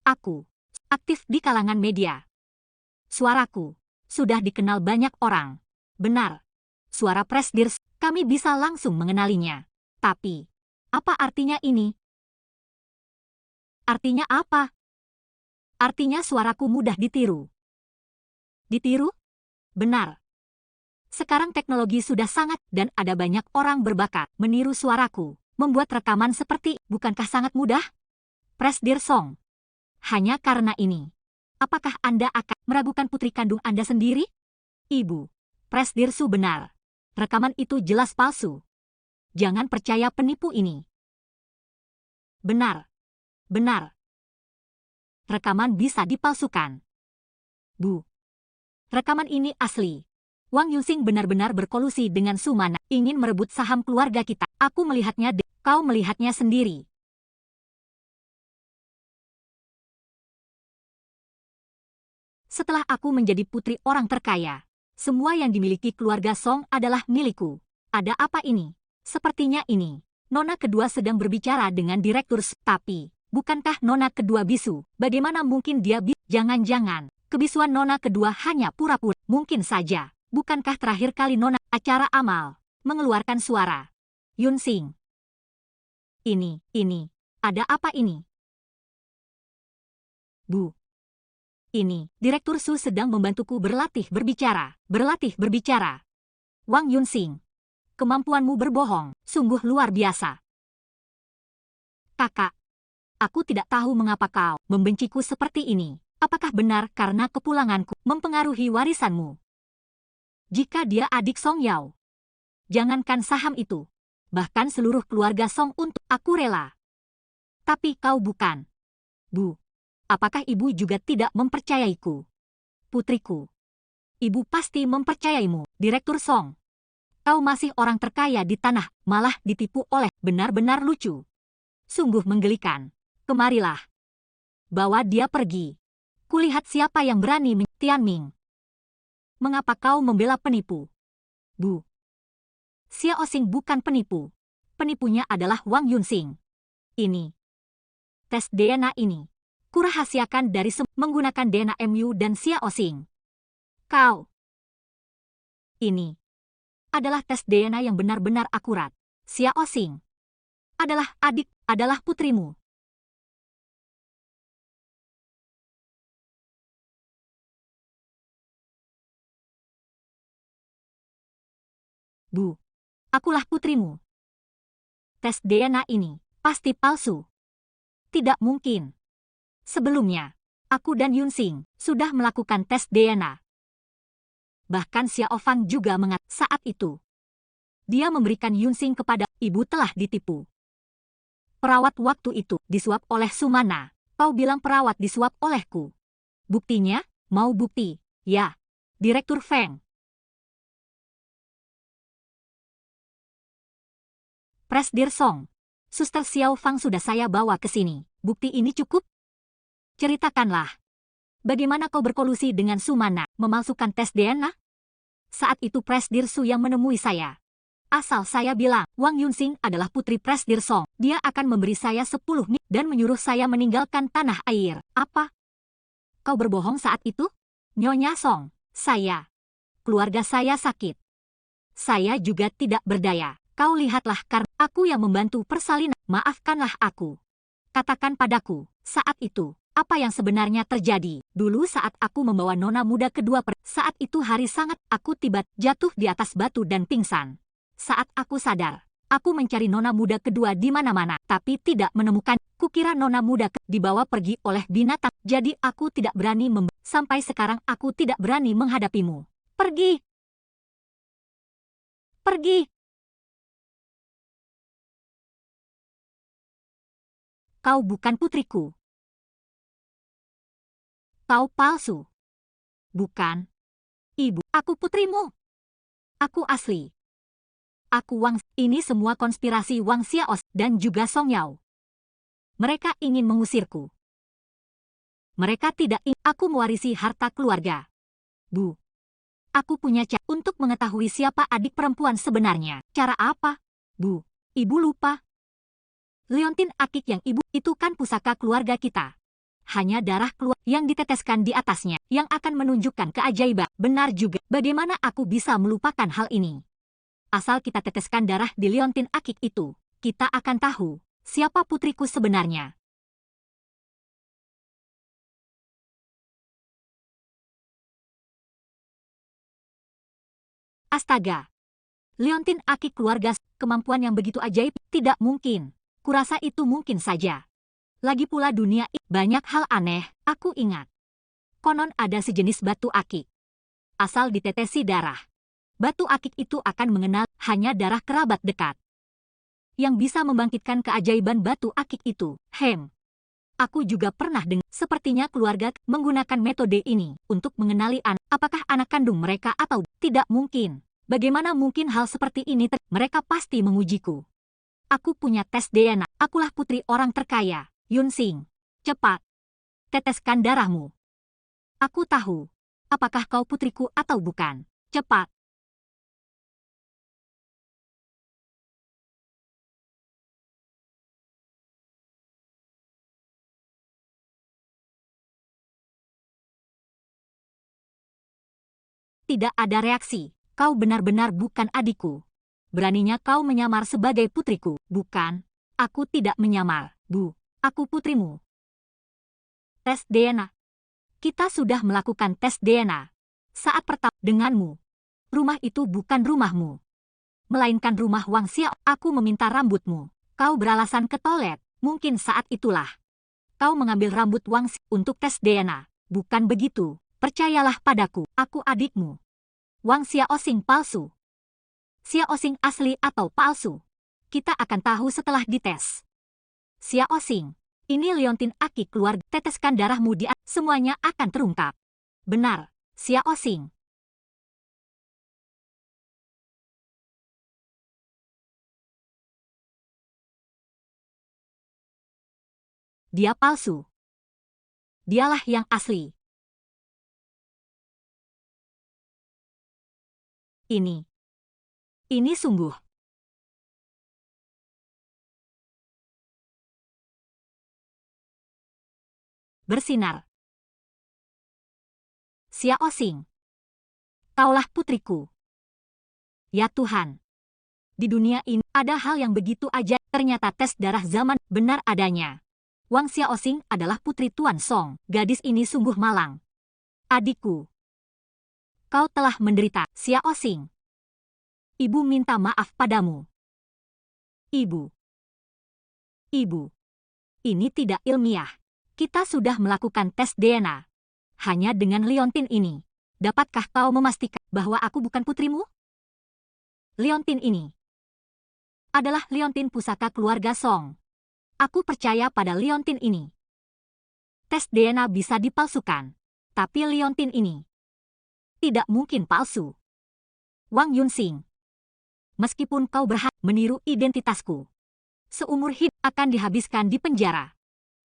Aku aktif di kalangan media. Suaraku sudah dikenal banyak orang. Benar. Suara Presdir, kami bisa langsung mengenalinya. Tapi, apa artinya ini? Artinya apa? Artinya suaraku mudah ditiru. Ditiru? Benar. Sekarang teknologi sudah sangat dan ada banyak orang berbakat meniru suaraku. Membuat rekaman seperti, bukankah sangat mudah? Presdir Song. Hanya karena ini. Apakah Anda akan meragukan putri kandung Anda sendiri? Ibu. Presdir Su benar. Rekaman itu jelas palsu. Jangan percaya penipu ini. Benar. Benar. Rekaman bisa dipalsukan. Bu. Rekaman ini asli. Wang Yunsing benar-benar berkolusi dengan Sumana, ingin merebut saham keluarga kita. Aku melihatnya, kau melihatnya sendiri. Setelah aku menjadi putri orang terkaya, semua yang dimiliki keluarga Song adalah milikku. Ada apa ini? Sepertinya ini. Nona kedua sedang berbicara dengan direktur, tapi bukankah Nona kedua bisu? Bagaimana mungkin dia bisu? Jangan-jangan kebisuan Nona kedua hanya pura-pura. Mungkin saja. Bukankah terakhir kali Nona acara amal mengeluarkan suara? Yunsing. Ini. Ada apa ini? Bu. Ini, Direktur Su sedang membantuku berlatih berbicara. Wang Yunsing. Kemampuanmu berbohong, sungguh luar biasa. Kakak. Aku tidak tahu mengapa kau membenciku seperti ini. Apakah benar karena kepulanganku mempengaruhi warisanmu? Jika dia adik Song Yao, jangankan saham itu, bahkan seluruh keluarga Song untuk aku rela. Tapi kau bukan. Bu, apakah ibu juga tidak mempercayaiku? Putriku, ibu pasti mempercayaimu, Direktur Song. Kau masih orang terkaya di tanah, malah ditipu oleh, benar-benar lucu. Sungguh menggelikan. Kemarilah. Bawa dia pergi. Kulihat siapa yang berani Tianming. Mengapa kau membela penipu? Bu. Xiao Xing bukan penipu. Penipunya adalah Wang Yunsing. Ini. Tes DNA ini. Kurahasiakan dari menggunakan DNA MU dan Xiao Xing. Kau. Ini. Adalah tes DNA yang benar-benar akurat. Xiao Xing. Adalah putrimu. Bu, akulah putrimu. Tes DNA ini pasti palsu. Tidak mungkin. Sebelumnya, aku dan Yunsing sudah melakukan tes DNA. Bahkan Xiao Fang juga saat itu. Dia memberikan Yunsing kepada ibu telah ditipu. Perawat waktu itu disuap oleh Sumana. Kau bilang perawat disuap olehku. Buktinya, mau bukti? Ya, Direktur Feng. Presdir Song, Suster Xiao Fang sudah saya bawa ke sini. Bukti ini cukup? Ceritakanlah. Bagaimana kau berkolusi dengan Sumana, memalsukan tes DNA? Saat itu Presdir Su yang menemui saya. Asal saya bilang, Wang Yunsing adalah putri Presdir Song. Dia akan memberi saya 10 nik dan menyuruh saya meninggalkan tanah air. Apa? Kau berbohong saat itu? Nyonya Song, keluarga saya sakit. Saya juga tidak berdaya. Kau lihatlah karena aku yang membantu persalinan. Maafkanlah aku. Katakan padaku, saat itu, apa yang sebenarnya terjadi? Dulu saat aku membawa nona muda kedua saat itu hari sangat, aku jatuh di atas batu dan pingsan. Saat aku sadar, aku mencari nona muda kedua di mana-mana, tapi tidak menemukan. Kukira nona muda dibawa pergi oleh binatang, jadi aku tidak berani sampai sekarang aku tidak berani menghadapimu. Pergi! Pergi! Kau bukan putriku. Kau palsu. Bukan. Ibu, aku putrimu. Aku asli. Aku Wang. Ini semua konspirasi Wang Xiaos dan juga Song Yao. Mereka ingin mengusirku. Mereka tidak ingin aku mewarisi harta keluarga. Bu. Aku punya cara untuk mengetahui siapa adik perempuan sebenarnya. Cara apa? Bu. Ibu lupa. Leontin akik yang ibu itu kan pusaka keluarga kita. Hanya darah keluar yang diteteskan di atasnya yang akan menunjukkan keajaiban. Benar juga. Bagaimana aku bisa melupakan hal ini? Asal kita teteskan darah di Leontin akik itu, kita akan tahu siapa putriku sebenarnya. Astaga. Leontin akik keluarga, kemampuan yang begitu ajaib, tidak mungkin. Kurasa itu mungkin saja. Lagi pula dunia ini banyak hal aneh, aku ingat. Konon ada sejenis batu akik. Asal ditetesi darah. Batu akik itu akan mengenal hanya darah kerabat dekat. Yang bisa membangkitkan keajaiban batu akik itu. Aku juga pernah dengar, sepertinya keluarga menggunakan metode ini untuk mengenali apakah anak kandung mereka atau tidak mungkin. Bagaimana mungkin hal seperti ini? Mereka pasti mengujiku. Aku punya tes DNA. Akulah putri orang terkaya. Yunsing. Cepat. Teteskan darahmu. Aku tahu. Apakah kau putriku atau bukan? Cepat. Tidak ada reaksi. Kau benar-benar bukan adikku. Beraninya kau menyamar sebagai putriku. Bukan. Aku tidak menyamar, Bu. Aku putrimu. Tes DNA. Kita sudah melakukan tes DNA. Saat pertama denganmu. Rumah itu bukan rumahmu. Melainkan rumah Wang Xiao. Aku meminta rambutmu. Kau beralasan ke toilet. Mungkin saat itulah. Kau mengambil rambut Wang Xiao untuk tes DNA. Bukan begitu. Percayalah padaku. Aku adikmu. Wang Xiaosing palsu. Xiaosing asli atau palsu? Kita akan tahu setelah dites. Xiaosing, ini Leontin akik keluarga. Teteskan darahmu di atas. Semuanya akan terungkap. Benar, Xiaosing. Dia palsu. Dialah yang asli. Ini sungguh. Bersinar. Xiaosing. Kaulah putriku. Ya Tuhan. Di dunia ini ada hal yang begitu ajaib. Ternyata tes darah zaman benar adanya. Wang Xiaosing adalah putri Tuan Song. Gadis ini sungguh malang. Adikku. Kau telah menderita, Xiaosing. Ibu minta maaf padamu. Ibu. Ibu. Ini tidak ilmiah. Kita sudah melakukan tes DNA. Hanya dengan Leontin ini. Dapatkah kau memastikan bahwa aku bukan putrimu? Leontin ini adalah Leontin pusaka keluarga Song. Aku percaya pada Leontin ini. Tes DNA bisa dipalsukan. Tapi Leontin ini tidak mungkin palsu. Wang Yunsing. Meskipun kau berhak meniru identitasku, seumur hidup akan dihabiskan di penjara.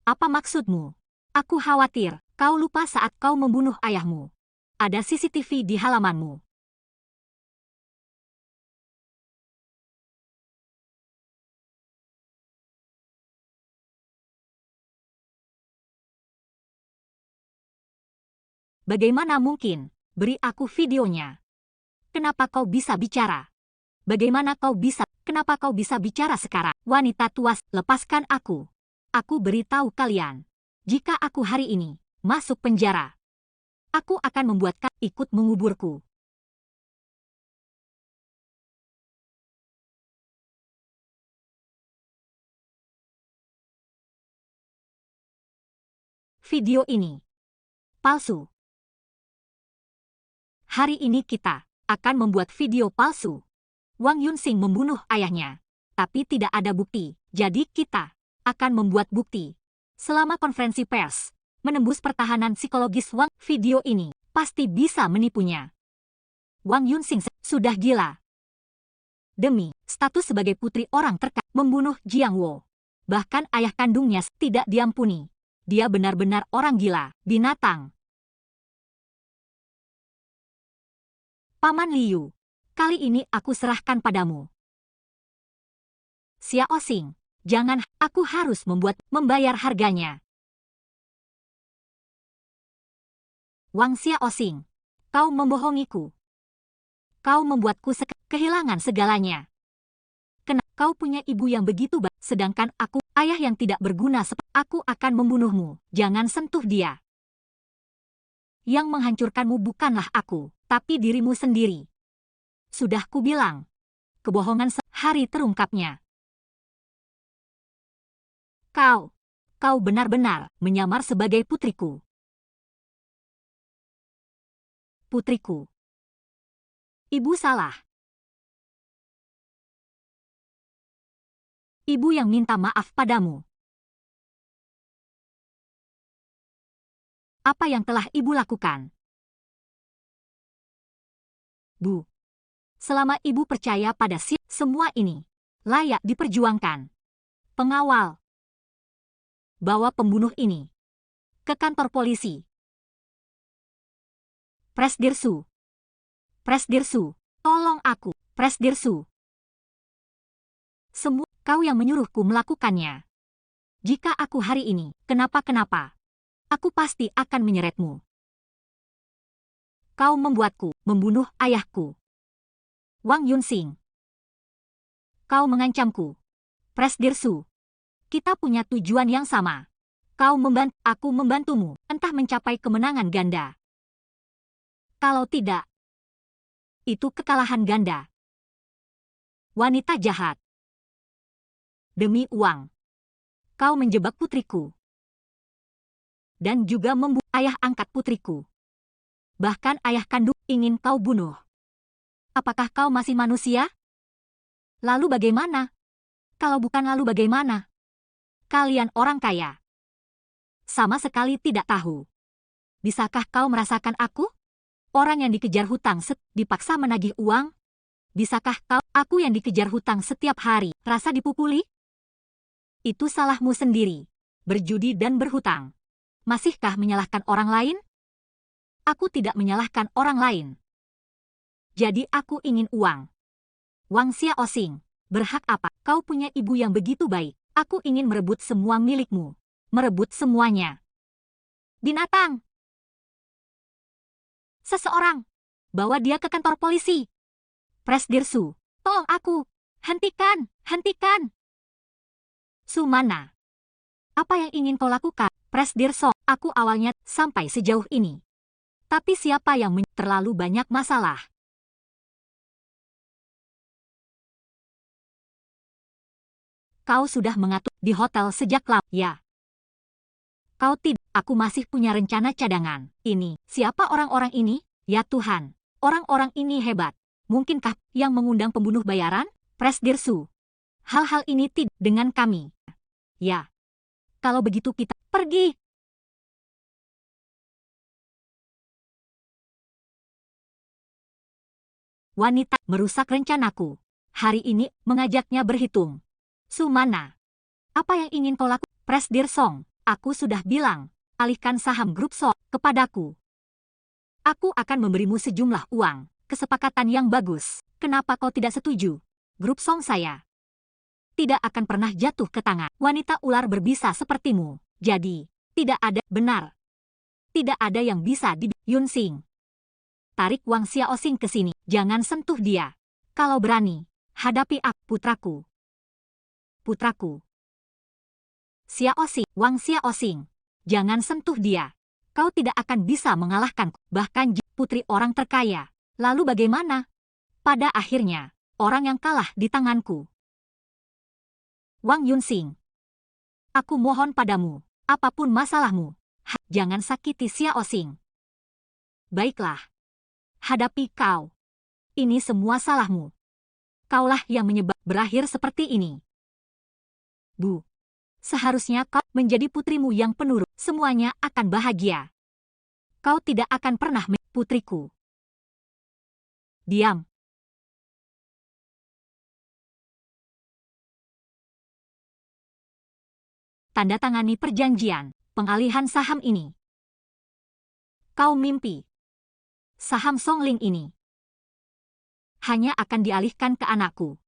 Apa maksudmu? Aku khawatir kau lupa saat kau membunuh ayahmu. Ada CCTV di halamanmu. Bagaimana mungkin? Beri aku videonya. Kenapa kau bisa bicara? Bagaimana kau bisa? Kenapa kau bisa bicara sekarang? Wanita tuas, lepaskan aku. Aku beritahu kalian. Jika aku hari ini masuk penjara, aku akan membuat kalian ikut menguburku. Video ini palsu. Hari ini kita akan membuat video palsu. Wang Yunsing membunuh ayahnya, tapi tidak ada bukti. Jadi kita akan membuat bukti. Selama konferensi pers, menembus pertahanan psikologis Wang, video ini pasti bisa menipunya. Wang Yunsing sudah gila. Demi status sebagai putri orang terkaya, membunuh Jiang Wo. Bahkan ayah kandungnya tidak diampuni. Dia benar-benar orang gila, binatang. Paman Liu, kali ini aku serahkan padamu. Xiao Xing, jangan, aku harus membayar harganya. Wang Xiao Xing, kau membohongiku. Kau membuatku kehilangan segalanya. Kau punya ibu yang begitu baik, sedangkan aku, ayah yang tidak berguna. Aku akan membunuhmu. Jangan sentuh dia. Yang menghancurkanmu bukanlah aku, tapi dirimu sendiri. Sudah kubilang, kebohongan hari terungkapnya. Kau benar-benar menyamar sebagai putriku. Putriku. Ibu salah. Ibu yang minta maaf padamu. Apa yang telah ibu lakukan? Bu, selama ibu percaya pada semua ini, layak diperjuangkan. Pengawal, bawa pembunuh ini ke kantor polisi. Presdirsu, tolong aku, Presdirsu. Semua kau yang menyuruhku melakukannya. Jika aku hari ini kenapa-kenapa, aku pasti akan menyeretmu. Kau membuatku membunuh ayahku. Wang Yunsing. Kau mengancamku. Presdirsu. Kita punya tujuan yang sama. Aku membantumu, entah mencapai kemenangan ganda. Kalau tidak, itu kekalahan ganda. Wanita jahat. Demi uang, kau menjebak putriku. Dan juga membunuh ayah angkat putriku. Bahkan ayah kandung ingin kau bunuh. Apakah kau masih manusia? Lalu bagaimana? Kalau bukan lalu bagaimana? Kalian orang kaya. Sama sekali tidak tahu. Bisakah kau merasakan aku? Orang yang dikejar hutang dipaksa menagih uang? Bisakah aku yang dikejar hutang setiap hari, rasa dipukuli? Itu salahmu sendiri. Berjudi dan berhutang. Masihkah menyalahkan orang lain? Aku tidak menyalahkan orang lain. Jadi aku ingin uang. Wang Xiao Xing, berhak apa? Kau punya ibu yang begitu baik. Aku ingin merebut semua milikmu. Merebut semuanya. Binatang! Seseorang, bawa dia ke kantor polisi. Presdirsu, tolong aku. Hentikan, hentikan. Sumana, apa yang ingin kau lakukan? Presdirso, aku awalnya sampai sejauh ini. Tapi siapa yang terlalu banyak masalah? Kau sudah mengatur di hotel sejak lama, ya? Kau tidak, aku masih punya rencana cadangan. Ini, siapa orang-orang ini? Ya Tuhan, orang-orang ini hebat. Mungkinkah yang mengundang pembunuh bayaran? Presdirsu, hal-hal ini tidak dengan kami. Ya, kalau begitu kita pergi. Wanita merusak rencanaku. Hari ini mengajaknya berhitung. Sumana, apa yang ingin kau lakukan? Presdirsong, aku sudah bilang, alihkan saham grup So kepadaku. Aku akan memberimu sejumlah uang, kesepakatan yang bagus. Kenapa kau tidak setuju? Grup Song saya tidak akan pernah jatuh ke tangan wanita ular berbisa sepertimu. Jadi, tidak ada benar. Tidak ada yang bisa di Yunsing. Tarik Wang Xiao Xing ke sini. Jangan sentuh dia. Kalau berani, hadapi aku, putraku. Putraku. Xiao Xing, Wang Xiao Xing. Jangan sentuh dia. Kau tidak akan bisa mengalahkanku. Bahkan putri orang terkaya. Lalu bagaimana? Pada akhirnya, orang yang kalah di tanganku. Wang Yunsing. Aku mohon padamu, apapun masalahmu, Jangan sakiti Xiao Xing. Baiklah. Hadapi kau. Ini semua salahmu. Kaulah yang berakhir seperti ini. Bu. Seharusnya kau menjadi putrimu yang penurut. Semuanya akan bahagia. Kau tidak akan pernah putriku. Diam. Tanda tangani perjanjian pengalihan saham ini. Kau mimpi. Saham Songling ini hanya akan dialihkan ke anakku.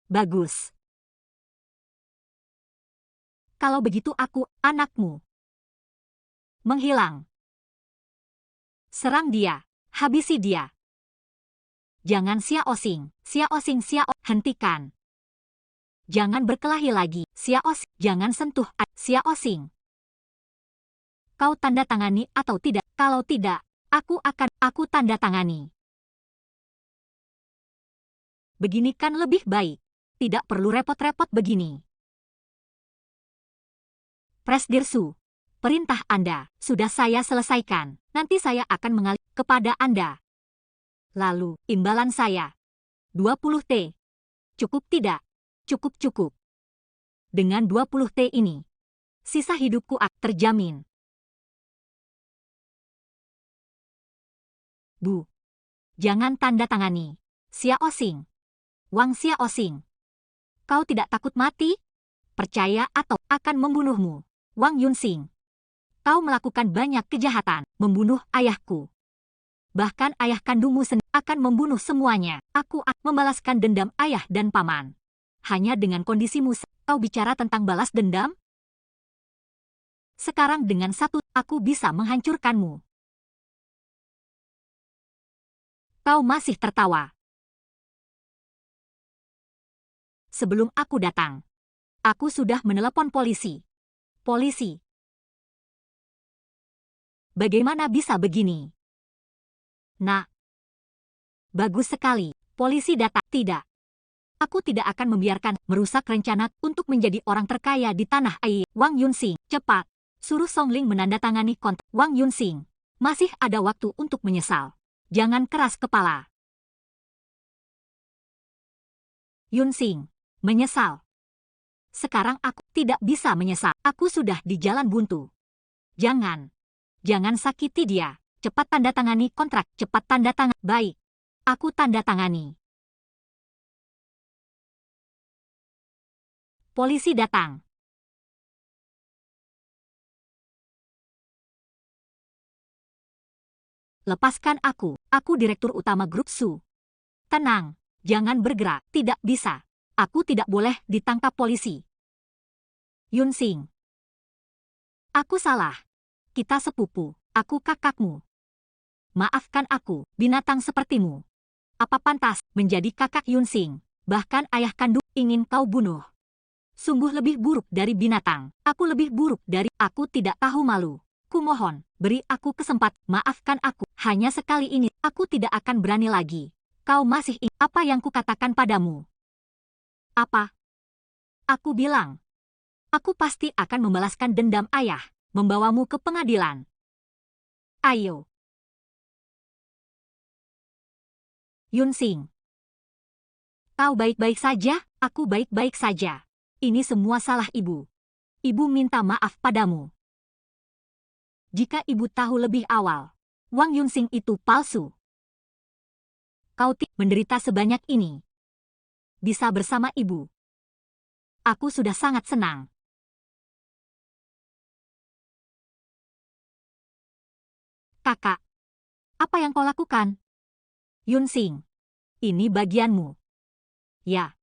Bagus. Kalau begitu aku, anakmu, menghilang. Serang dia. Habisi dia. Jangan Xiao Xing. Xiao Xing, hentikan. Jangan berkelahi lagi. Xiao Xing, jangan sentuh. Xiao Xing. Kau tanda tangani atau tidak? Kalau tidak, aku tanda tangani. Begini kan lebih baik. Tidak perlu repot-repot begini. Presdirsu, perintah Anda sudah saya selesaikan. Nanti saya akan mengalih kepada Anda. Lalu, imbalan saya. 20 T. Cukup tidak? Cukup. Dengan 20 T ini, sisa hidupku terjamin. Bu, jangan tanda tangani. Xiao Xing. Wang Xiao Xing. Kau tidak takut mati? Percaya atau akan membunuhmu. Wang Yunxing. Kau melakukan banyak kejahatan, membunuh ayahku. Bahkan ayah kandungmu sendiri akan membunuh semuanya. Aku akan membalaskan dendam ayah dan paman. Hanya dengan kondisimu, kau bicara tentang balas dendam? Sekarang dengan satu, aku bisa menghancurkanmu. Kau masih tertawa. Sebelum aku datang, aku sudah menelepon polisi. Polisi. Bagaimana bisa begini? Nah. Bagus sekali. Polisi datang. Tidak. Aku tidak akan membiarkan merusak rencana untuk menjadi orang terkaya di tanah air. Wang Yunxing, cepat. Suruh Songling menandatangani kontrak. Wang Yunxing, masih ada waktu untuk menyesal. Jangan keras kepala. Yunxing, menyesal. Sekarang aku tidak bisa menyesal. Aku sudah di jalan buntu. Jangan sakiti dia. Cepat tanda tangani kontrak. Cepat tanda tangan. Baik. Aku tanda tangani. Polisi datang. Lepaskan aku. Aku direktur utama grup Su. Tenang. Jangan bergerak. Tidak bisa. Aku tidak boleh ditangkap polisi. Yunxing. Aku salah. Kita sepupu. Aku kakakmu. Maafkan aku, binatang sepertimu. Apa pantas menjadi kakak Yunxing? Bahkan ayah kandung ingin kau bunuh. Sungguh lebih buruk dari binatang. Aku lebih buruk dari aku tidak tahu malu. Kumohon, beri aku kesempatan. Maafkan aku. Hanya sekali ini, aku tidak akan berani lagi. Kau masih ingat apa yang kukatakan padamu? Apa? Aku bilang. Aku pasti akan membalaskan dendam ayah, membawamu ke pengadilan. Ayo. Yunxing. Kau baik-baik saja, aku baik-baik saja. Ini semua salah ibu. Ibu minta maaf padamu. Jika ibu tahu lebih awal, Wang Yunxing itu palsu. Kau menderita sebanyak ini. Bisa bersama ibu. Aku sudah sangat senang. Kakak, apa yang kau lakukan? Yunxing, ini bagianmu. Ya,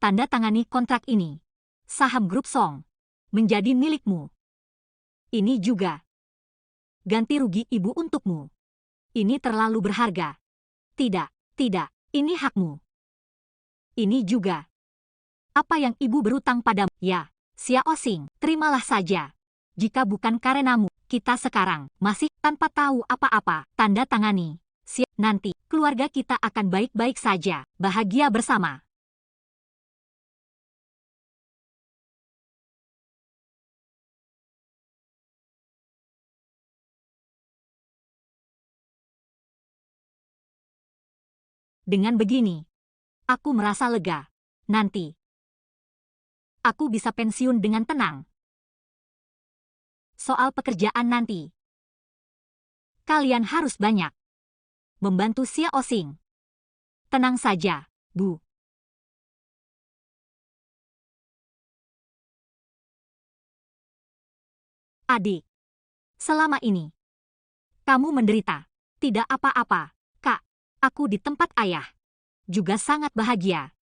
tanda tangani kontrak ini. Saham grup Song menjadi milikmu. Ini juga. Ganti rugi ibu untukmu. Ini terlalu berharga. Tidak, ini hakmu. Ini juga. Apa yang ibu berutang padamu? Ya, Xiao Xing, terimalah saja. Jika bukan karenamu, kita sekarang masih tanpa tahu apa-apa. Tanda tangani. Nanti, keluarga kita akan baik-baik saja, bahagia bersama. Dengan begini, aku merasa lega. Nanti, aku bisa pensiun dengan tenang. Soal pekerjaan nanti, kalian harus banyak membantu Xiao Xing. Tenang saja, Bu. Adik, selama ini, kamu menderita. Tidak apa-apa, Kak. Aku di tempat ayah. Juga sangat bahagia.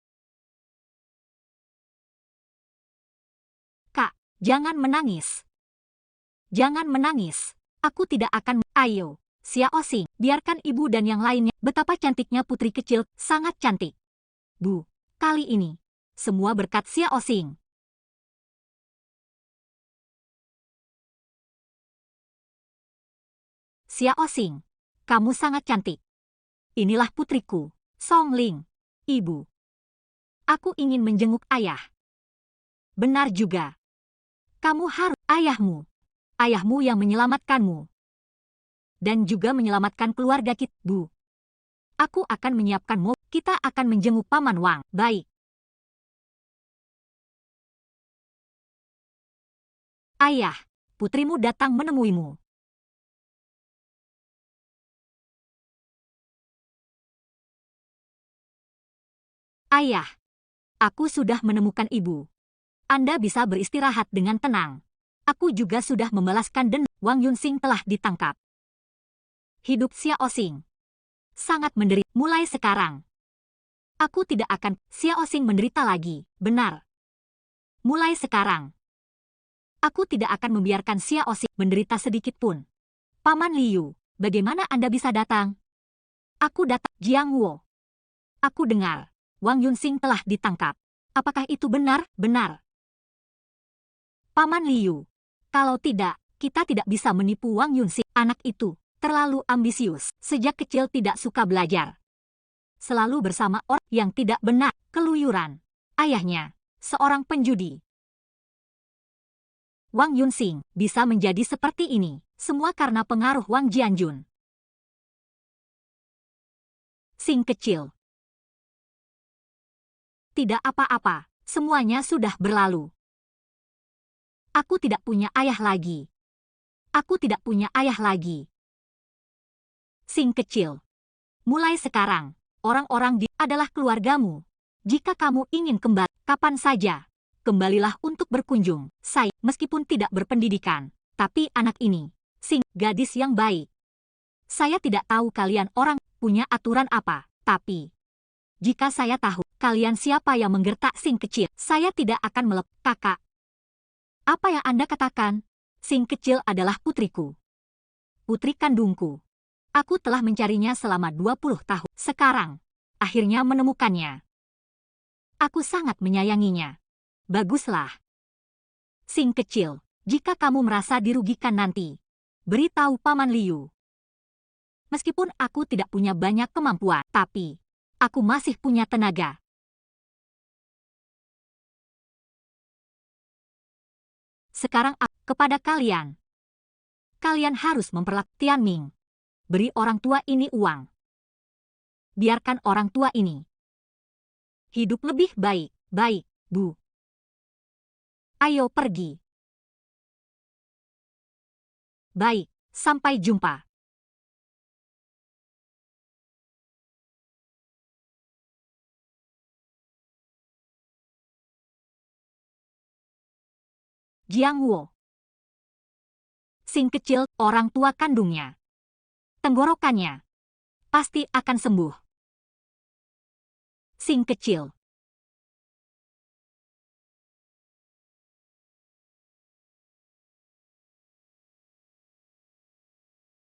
Kak, jangan menangis. Jangan menangis. Aku tidak akan... Ayo, Xiao Xing, biarkan ibu dan yang lainnya. Betapa cantiknya putri kecil, sangat cantik. Bu, kali ini, semua berkat Xiao Xing. Xiao Xing, kamu sangat cantik. Inilah putriku, Song Ling. Ibu, aku ingin menjenguk ayah. Benar juga. Kamu harus ayahmu. Ayahmu yang menyelamatkanmu. Dan juga menyelamatkan keluarga kita, Bu. Aku akan menyiapkan mobil. Kita akan menjenguk Paman Wang. Baik. Ayah, putrimu datang menemuimu. Ayah, aku sudah menemukan ibu. Anda bisa beristirahat dengan tenang. Aku juga sudah membalaskan dendam. Wang Yunsing telah ditangkap. Hidup Xiao Xing sangat menderita. Mulai sekarang, aku tidak akan Xiao Xing menderita lagi. Benar. Mulai sekarang, aku tidak akan membiarkan Xiao Xing menderita sedikit pun. Paman Liu, bagaimana Anda bisa datang? Aku datang. Jiang Wo. Aku dengar, Wang Yunsing telah ditangkap. Apakah itu benar? Benar. Paman Liu, kalau tidak, kita tidak bisa menipu Wang Yunsing. Anak itu terlalu ambisius. Sejak kecil tidak suka belajar. Selalu bersama orang yang tidak benar. Keluyuran. Ayahnya, seorang penjudi. Wang Yunsing bisa menjadi seperti ini. Semua karena pengaruh Wang Jianjun. Xing kecil. Tidak apa-apa, semuanya sudah berlalu. Aku tidak punya ayah lagi. Aku tidak punya ayah lagi. Xing kecil. Mulai sekarang, orang-orang di adalah keluargamu. Jika kamu ingin kembali, kapan saja, kembalilah untuk berkunjung. Saya, meskipun tidak berpendidikan, tapi anak ini, Xing, gadis yang baik. Saya tidak tahu kalian orang punya aturan apa, tapi jika saya tahu kalian siapa yang menggertak Xing kecil, saya tidak akan melepaskan. Kakak, apa yang Anda katakan? Xing kecil adalah putriku. Putri kandungku. Aku telah mencarinya selama 20 tahun. Sekarang, akhirnya menemukannya. Aku sangat menyayanginya. Baguslah. Xing kecil, jika kamu merasa dirugikan nanti, beritahu Paman Liu. Meskipun aku tidak punya banyak kemampuan, tapi aku masih punya tenaga. Sekarang kepada kalian. Kalian harus memperlakukan Tianming. Beri orang tua ini uang. Biarkan orang tua ini hidup lebih baik. Baik, Bu. Ayo pergi. Baik, sampai jumpa. Jiang Wo. Xing kecil, orang tua kandungnya. Tenggorokannya pasti akan sembuh. Xing kecil.